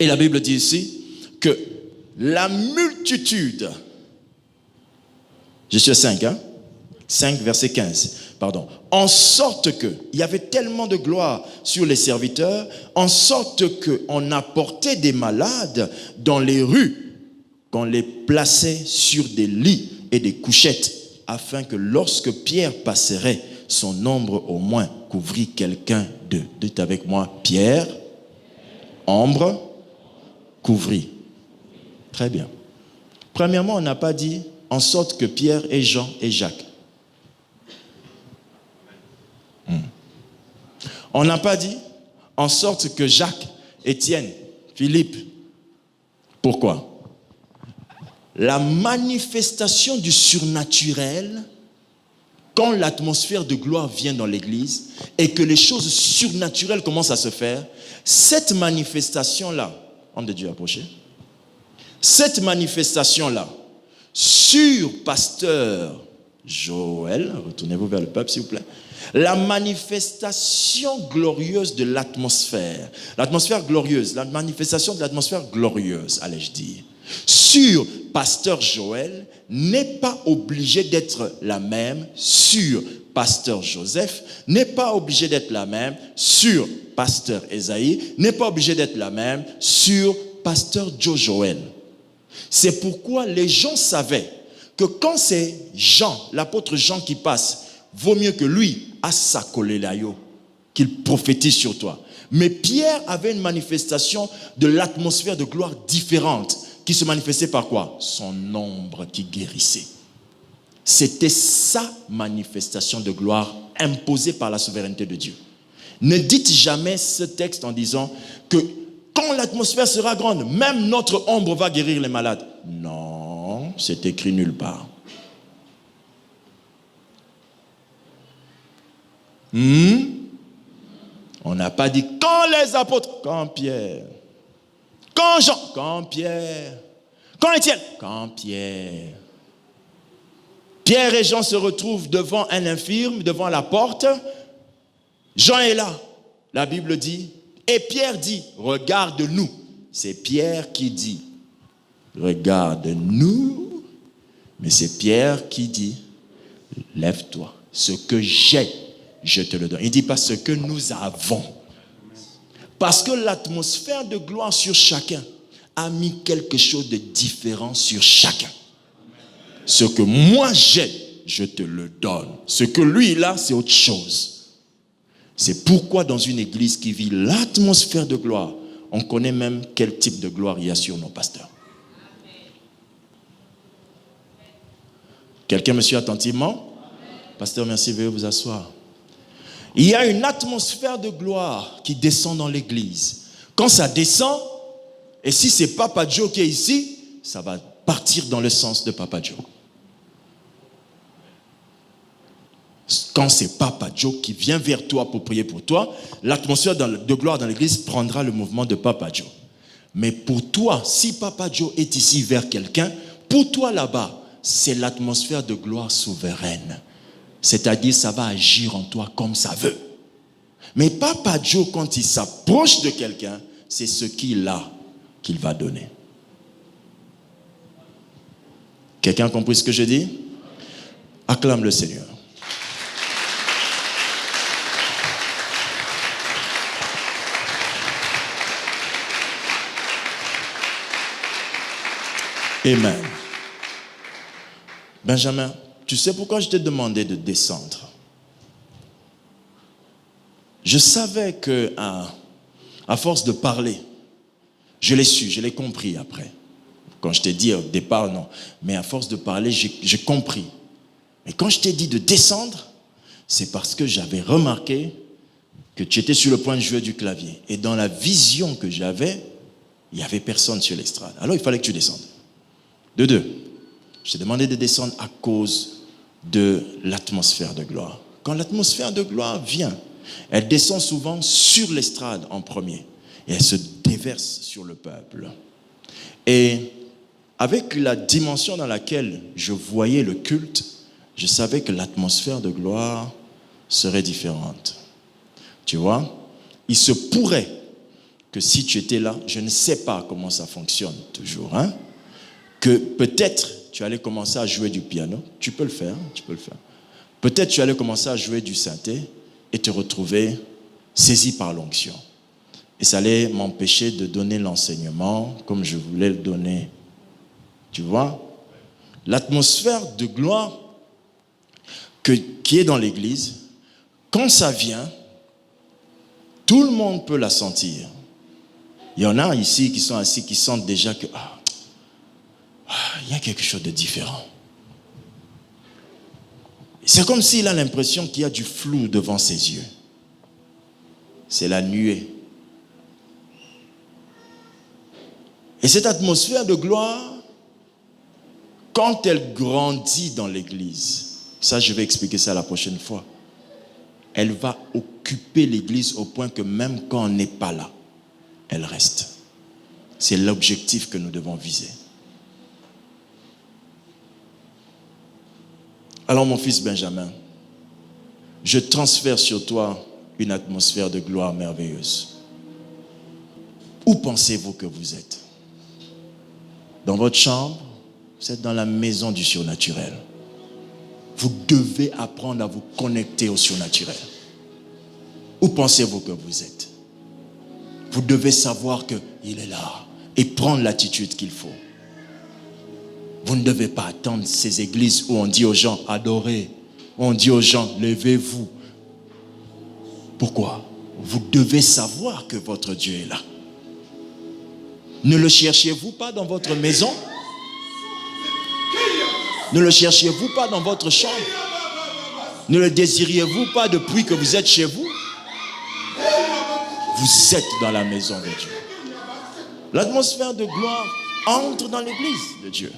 Et la Bible dit ici que la multitude. Je suis à 5, 5, verset 15. Pardon. En sorte que, il y avait tellement de gloire sur les serviteurs, en sorte qu'on apportait des malades dans les rues, qu'on les plaçait sur des lits et des couchettes, afin que lorsque Pierre passerait, son ombre au moins couvrit quelqu'un d'eux. Dites avec moi, Pierre, ombre, couvrit. Très bien. Premièrement, on n'a pas dit en sorte que Pierre et Jean et Jacques. On n'a pas dit en sorte que Jacques, Étienne, Philippe. Pourquoi? La manifestation du surnaturel, quand l'atmosphère de gloire vient dans l'église et que les choses surnaturelles commencent à se faire, cette manifestation-là, homme de Dieu approché, cette manifestation-là, sur pasteur Joël, retournez-vous vers le peuple s'il vous plaît, la manifestation glorieuse de l'atmosphère glorieuse, la manifestation de l'atmosphère glorieuse, allais-je dire, sur pasteur Joël n'est pas obligée d'être la même sur pasteur Joseph, n'est pas obligée d'être la même sur pasteur Esaïe, n'est pas obligée d'être la même sur pasteur Joël. C'est pourquoi les gens savaient que quand c'est Jean, l'apôtre Jean qui passe, vaut mieux que lui, à sa kolélayo, qu'il prophétise sur toi. Mais Pierre avait une manifestation de l'atmosphère de gloire différente, qui se manifestait par quoi? Son ombre qui guérissait. C'était sa manifestation de gloire imposée par la souveraineté de Dieu. Ne dites jamais ce texte en disant que quand l'atmosphère sera grande, même notre ombre va guérir les malades. Non, c'est écrit nulle part. On n'a pas dit quand les apôtres, quand Pierre, quand Jean, quand Pierre, quand Étienne, quand Pierre. Pierre et Jean se retrouvent devant un infirme, devant la porte. Jean est là. La Bible dit, et Pierre dit, regarde-nous. C'est Pierre qui dit, regarde-nous. Mais c'est Pierre qui dit, lève-toi. Ce que j'ai, je te le donne. Il ne dit pas ce que nous avons. Parce que l'atmosphère de gloire sur chacun a mis quelque chose de différent sur chacun. Ce que moi j'ai, je te le donne. Ce que lui il a, c'est autre chose. C'est pourquoi dans une église qui vit l'atmosphère de gloire, on connaît même quel type de gloire il y a sur nos pasteurs. Quelqu'un me suit attentivement? Pasteur, merci, veuillez vous asseoir. Il y a une atmosphère de gloire qui descend dans l'église. Quand ça descend, et si c'est Papa Joe qui est ici, ça va partir dans le sens de Papa Joe. Quand c'est Papa Joe qui vient vers toi pour prier pour toi, l'atmosphère de gloire dans l'église prendra le mouvement de Papa Joe. Mais pour toi, si Papa Joe est ici vers quelqu'un, pour toi là-bas, c'est l'atmosphère de gloire souveraine. C'est-à-dire, ça va agir en toi comme ça veut. Mais Papa Joe, quand il s'approche de quelqu'un, c'est ce qu'il a qu'il va donner. Quelqu'un a compris ce que je dis? Acclame le Seigneur. Amen. Benjamin, tu sais pourquoi je t'ai demandé de descendre? Je savais que à force de parler, je l'ai su, je l'ai compris après. Quand je t'ai dit au départ, non. Mais à force de parler, j'ai compris. Mais quand je t'ai dit de descendre, c'est parce que j'avais remarqué que tu étais sur le point de jouer du clavier. Et dans la vision que j'avais, il n'y avait personne sur l'estrade. Alors il fallait que tu descendes. De deux, je t'ai demandé de descendre à cause de l'atmosphère de gloire. Quand l'atmosphère de gloire vient, elle descend souvent sur l'estrade en premier. Et elle se déverse sur le peuple. Et avec la dimension dans laquelle je voyais le culte, je savais que l'atmosphère de gloire serait différente. Tu vois, il se pourrait que si tu étais là, je ne sais pas comment ça fonctionne toujours, hein? que peut-être tu allais commencer à jouer du piano. Tu peux le faire. Peut-être tu allais commencer à jouer du synthé et te retrouver saisi par l'onction. Et ça allait m'empêcher de donner l'enseignement comme je voulais le donner. Tu vois? L'atmosphère de gloire qui est dans l'église, quand ça vient, tout le monde peut la sentir. Il y en a ici qui sont assis, qui sentent déjà que il y a quelque chose de différent. C'est comme s'il a l'impression qu'il y a du flou devant ses yeux. C'est la nuée. Et cette atmosphère de gloire, quand elle grandit dans l'église, ça je vais expliquer ça la prochaine fois, elle va occuper l'église au point que même quand on n'est pas là, elle reste. C'est l'objectif que nous devons viser. Alors mon fils Benjamin, je transfère sur toi une atmosphère de gloire merveilleuse. Où pensez-vous que vous êtes? Dans votre chambre? Vous êtes dans la maison du surnaturel. Vous devez apprendre à vous connecter au surnaturel. Où pensez-vous que vous êtes? Vous devez savoir qu'il est là et prendre l'attitude qu'il faut. Vous ne devez pas attendre ces églises où on dit aux gens adorez, où on dit aux gens levez-vous. Pourquoi? Vous devez savoir que votre Dieu est là. Ne le cherchez-vous pas dans votre maison? Ne le cherchiez-vous pas dans votre chambre? Ne le désiriez-vous pas depuis que vous êtes chez vous? Vous êtes dans la maison de Dieu. L'atmosphère de gloire entre dans l'église de Dieu.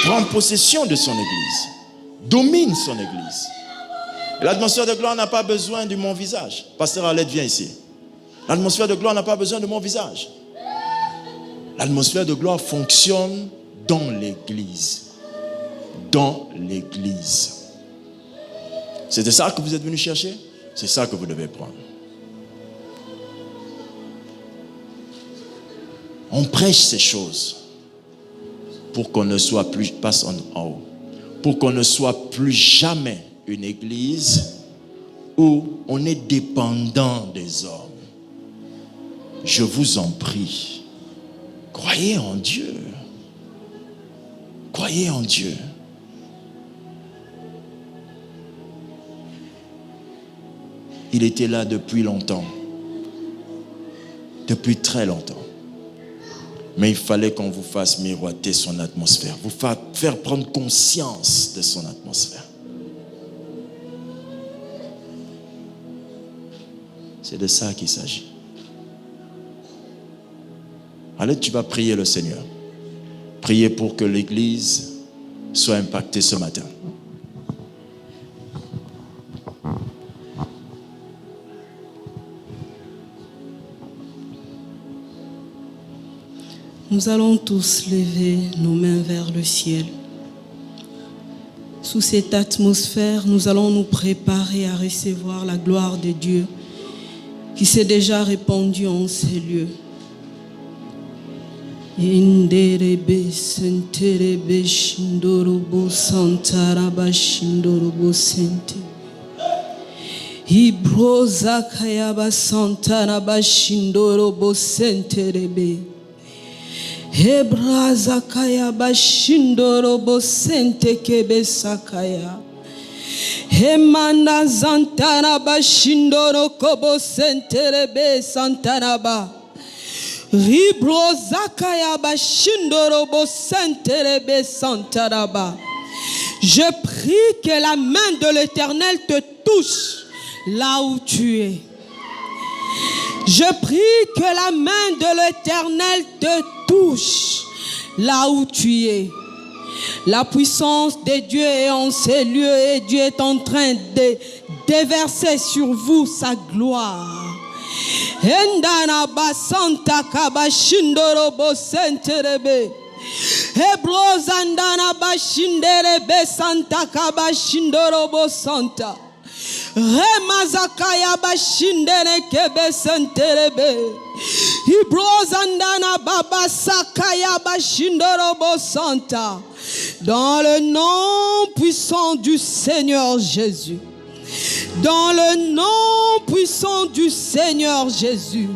Prend possession de son église. Domine son église. Et l'atmosphère de gloire n'a pas besoin de mon visage. Pasteur Arlette, viens ici. L'atmosphère de gloire n'a pas besoin de mon visage. L'atmosphère de gloire fonctionne dans l'église. Dans l'église. C'était ça que vous êtes venu chercher? C'est ça que vous devez prendre. On prêche ces choses pour qu'on ne soit plus, passe en haut, pour qu'on ne soit plus jamais une église où on est dépendant des hommes. Je vous en prie, croyez en Dieu. Croyez en Dieu. Il était là depuis longtemps, depuis très longtemps. Mais il fallait qu'on vous fasse miroiter son atmosphère, vous faire prendre conscience de son atmosphère. C'est de ça qu'il s'agit. Allez, tu vas prier le Seigneur. Priez pour que l'Église soit impactée ce matin. Nous allons tous lever nos mains vers le ciel. Sous cette atmosphère, nous allons nous préparer à recevoir la gloire de Dieu qui s'est déjà répandue en ces lieux. Inderebe senterebe shindorobo santaraba shindorobo sente. Ibroza kayaba santaraba shindorobo senterebe. Hebraza kaya bashindoro bosente kebe sakaya. Hemanda zantana bashindoro kobo senterebe santanaba. Ribroza kaya bashindoro bosenterebe santanaba. Je prie que la main de l'Éternel te touche là où tu es. Je prie que la main de l'Éternel te touche là où tu es. La puissance de Dieu est en ces lieux et Dieu est en train de déverser sur vous sa gloire. Endana basanta kabashindoro bosenterebe. Hebrozandana bashinderebe santa kabashindoro bosanta. Remazakaya bashindere kebe senterebe. Ibrozandana baba sakaya bashindorobo santa. Dans le nom puissant du Seigneur Jésus. Dans le nom puissant du Seigneur Jésus.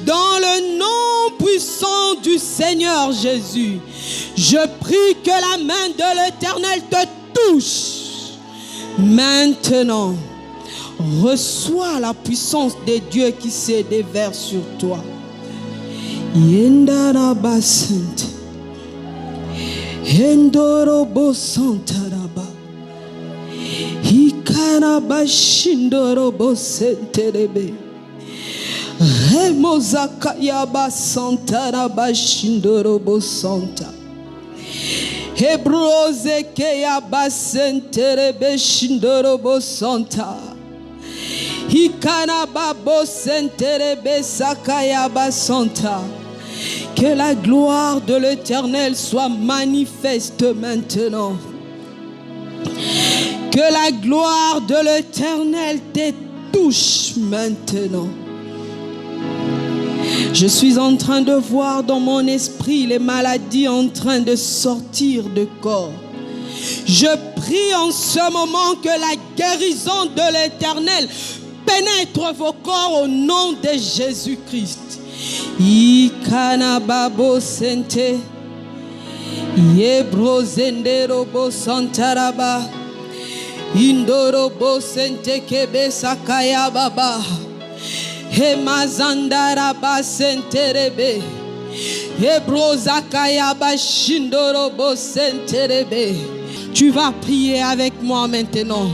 Dans le nom puissant du Seigneur Jésus. Je prie que la main de l'Éternel te touche. Maintenant, reçois la puissance de Dieu qui se déverse sur toi. Yendarabasante. Endorobo santaraba. Ikarabashindorobo senterebe. Remozakayaba santaraba shindorobo santa. Hebrozekeyaba senterebe shindorobo santa. Ikarababo senterebe sakayaba santa. Que la gloire de l'Éternel soit manifeste maintenant. Que la gloire de l'Éternel te touche maintenant. Je suis en train de voir dans mon esprit les maladies en train de sortir de corps. Je prie en ce moment que la guérison de l'Éternel pénètre vos corps au nom de Jésus-Christ. Ikanababo sente Yebrozenderobo santaraba Indorobo sente kebe sakaya baba Hemazandaraba senterebe Hebrozakaya bashindorobo senterebe. Tu vas prier avec moi maintenant.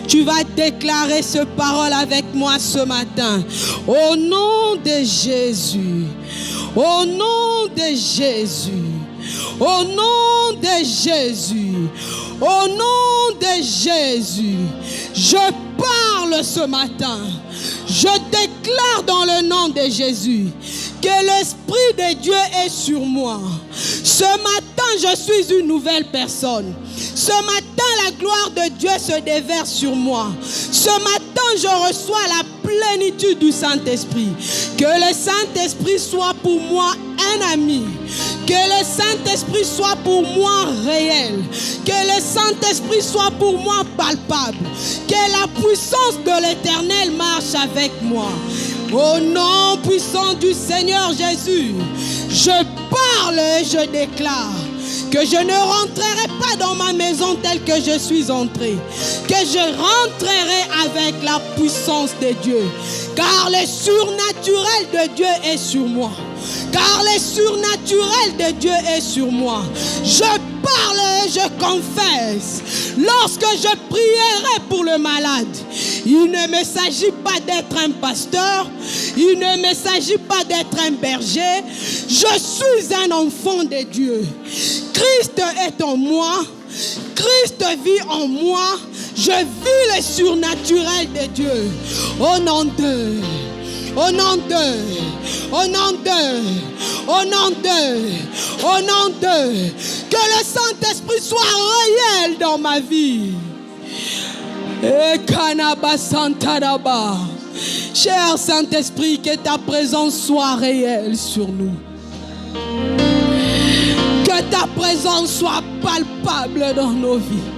Tu vas déclarer ce parole avec moi ce matin. Au nom de Jésus. Au nom de Jésus. Au nom de Jésus. Au nom de Jésus. Je parle ce matin. Je déclare dans le nom de Jésus que l'Esprit de Dieu est sur moi. Ce matin, je suis une nouvelle personne. Ce matin, la gloire de Dieu se déverse sur moi. Ce matin, je reçois la plénitude du Saint-Esprit. Que le Saint-Esprit soit pour moi un ami. Que le Saint-Esprit soit pour moi réel. Que le Saint-Esprit soit pour moi palpable. Que la puissance de l'Éternel marche avec moi. Au nom puissant du Seigneur Jésus, je parle et je déclare que je ne rentrerai pas dans ma maison telle que je suis entré. Que je rentrerai avec la puissance de Dieu. Car le surnaturel de Dieu est sur moi. Car le surnaturel de Dieu est sur moi. Je parle et je confesse. Lorsque je prierai pour le malade, il ne me s'agit pas d'être un pasteur. Il ne me s'agit pas d'être un berger. Je suis un enfant de Dieu. Christ est en moi. Christ vit en moi. Je vis le surnaturel de Dieu. Au nom de... Au nom de, au nom de, au nom de, au nom de, que le Saint-Esprit soit réel dans ma vie. Et Kanaba Santaraba. Cher Saint-Esprit, que ta présence soit réelle sur nous. Que ta présence soit palpable dans nos vies.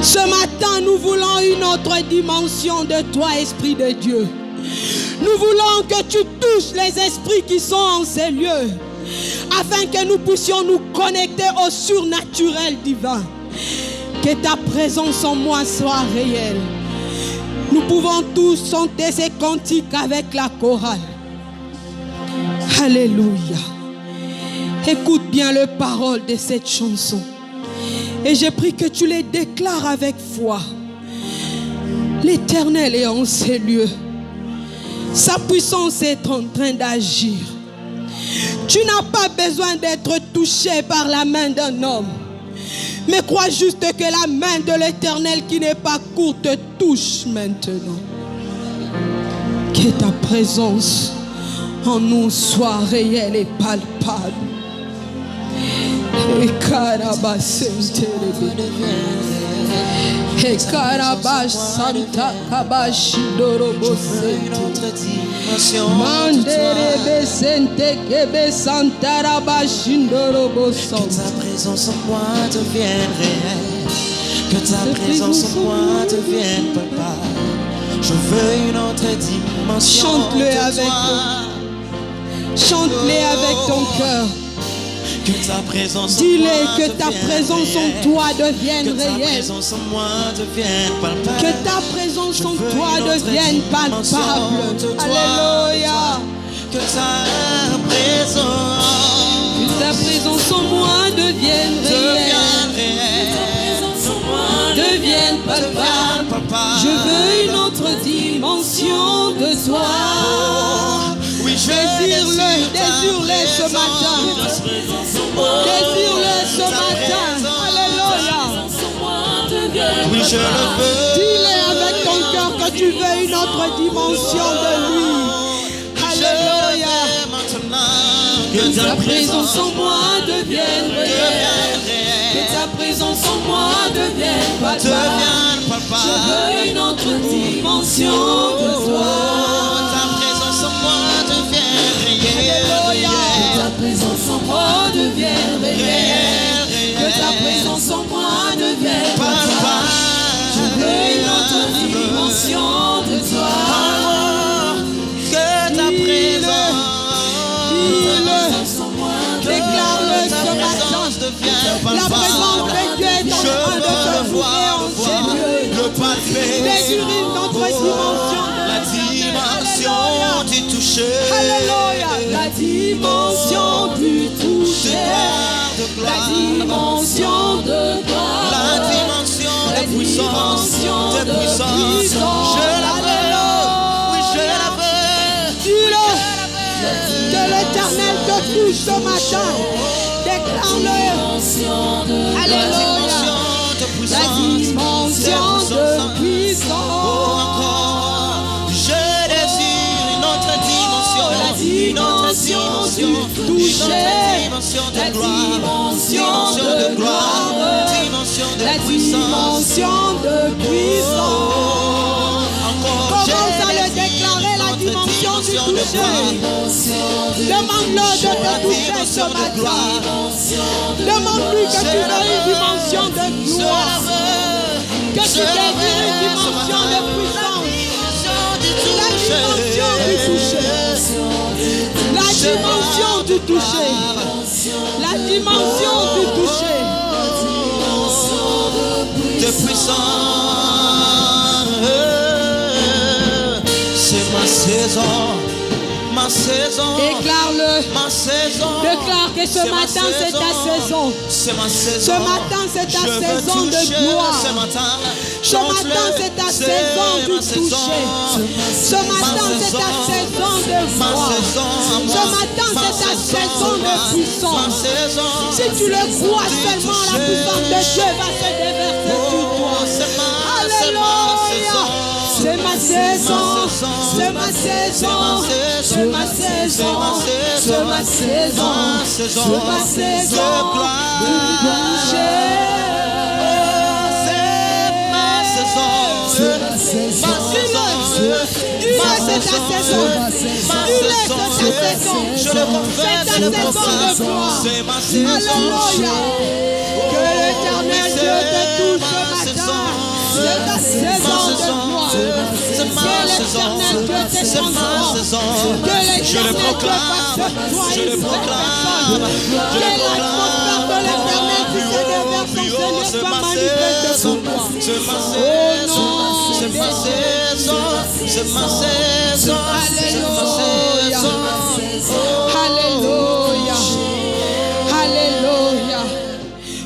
Ce matin, nous voulons une autre dimension de toi, Esprit de Dieu. Nous voulons que tu touches les esprits qui sont en ces lieux, afin que nous puissions nous connecter au surnaturel divin. Que ta présence en moi soit réelle. Nous pouvons tous chanter ces cantiques avec la chorale. Alléluia. Écoute bien les paroles de cette chanson. Et je prie que tu les déclares avec foi. L'Éternel est en ces lieux. Sa puissance est en train d'agir. Tu n'as pas besoin d'être touché par la main d'un homme. Mais crois juste que la main de l'Éternel qui n'est pas courte te touche maintenant. Que ta présence en nous soit réelle et palpable. Et Et Karabash Santa Kabash Dorobosente. Mandere Besente Kebe Santa Rabash Dorobosente. Que ta présence en moi devienne réelle. Que ta présence en moi devienne palpable. Je veux une autre dimension. Chante-le avec Chante-le avec ton cœur. Que ta présence Dis-le que ta présence en toi devienne que ta réelle. présence en moi devienne palpable. Que ta présence en toi devienne palpable. Alléluia. Que ta présence Que ta présence en moi devienne réelle. Devienne palpable. Je veux une autre dimension de toi. Oui, Désire-le ce matin. Désire-le ce matin. Alléluia. Oui, je le veux. Dis-le avec ton cœur que tu veux une autre dimension de lui. Alléluia. Que ta présence en moi devienne réelle. Que ta présence en moi devienne palpable. Je veux une autre dimension de toi. Ta présence en moi devienne réelle. Alléluia. Que ta présence en moi devienne réelle. Que ta présence en moi devienne palpable. Je veux une autre dimension de toi. Que ta présence. Déclare-le ce matin. La présence de Dieu est en train de te trouver en ces lieux. Désire notre dimension. La dimension du toucher. Alléluia. La dimension du toucher. La dimension de gloire. La dimension de puissance. De puissance. Je la veux. Oui, je la veux. Dis-le. Que l'Éternel te touche ce matin. Déclare-le. Alléluia. La dimension de puissance. Je désire une autre dimension. La dimension du toucher. La dimension de gloire. La dimension de puissance. Commence à le déclarer, la dimension du toucher. Demande-le de te toucher ce matin. Demande-lui que tu veux une dimension de gloire. Que tu désires une dimension de puissance. La dimension du toucher. La dimension du toucher. La dimension du toucher. De puissance. C'est ma saison. Ma saison. Déclare-le. Ma saison. Déclare que ce matin c'est ta saison. C'est ma saison. Ce matin c'est ta saison de gloire. Ce matin c'est ta saison du toucher. Ce matin c'est ta saison de gloire. Ce matin c'est ta saison de puissance. Si tu le crois seulement, la puissance de Dieu va se déverser sur toi. Alléluia. C'est ma saison, c'est ma saison, c'est ma saison, c'est ma saison, c'est ma saison de toucher. C'est ma saison, c'est ta saison, c'est ta saison, je le confesse, je le proclame, c'est ma saison. Alléluia. Que l'Éternel Dieu te touche ce matin. C'est ta saison de gloire. Que l'Éternel Dieu te transforme. Que l'Éternel Dieu fasse de toi une belle personne. Que l'atmosphère de l'Éternel qui se déverse en ce lieu soit manifeste pour toi. Oh non, c'est ma saison, c'est ma saison. Alléluia. Alléluia. Alléluia.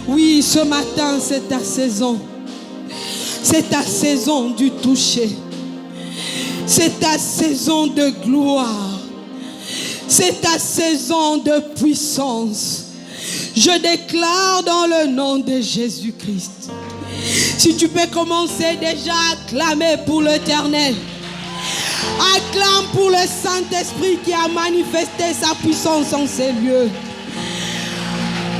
Oui, ce matin, c'est ta saison. C'est ta saison du toucher. C'est ta saison de gloire. C'est ta saison de puissance. Je déclare dans le nom de Jésus-Christ. Si tu peux commencer déjà à clamer pour l'Éternel. Acclame pour le Saint-Esprit qui a manifesté sa puissance en ces lieux.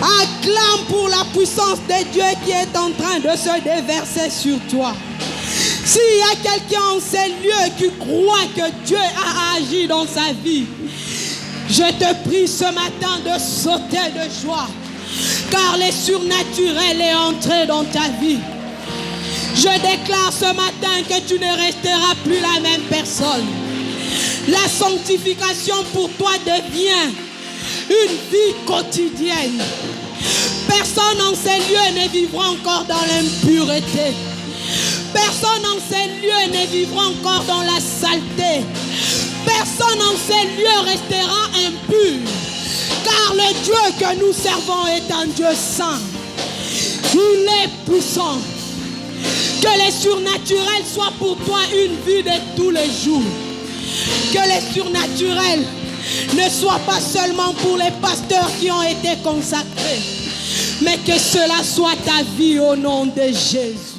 Acclame pour la puissance de Dieu qui est en train de se déverser sur toi. S'il y a quelqu'un en ces lieux qui croit que Dieu a agi dans sa vie, je te prie ce matin de sauter de joie, car le surnaturel est entré dans ta vie. Je déclare ce matin que tu ne resteras plus la même personne. La sanctification pour toi devient une vie quotidienne. Personne en ces lieux ne vivra encore dans l'impureté. Personne en ces lieux ne vivra encore dans la saleté. Personne en ces lieux restera impur. Car le Dieu que nous servons est un Dieu saint. Il est puissant. Que le surnaturel soit pour toi une vie de tous les jours. Que le surnaturel ne soit pas seulement pour les pasteurs qui ont été consacrés, mais que cela soit ta vie au nom de Jésus.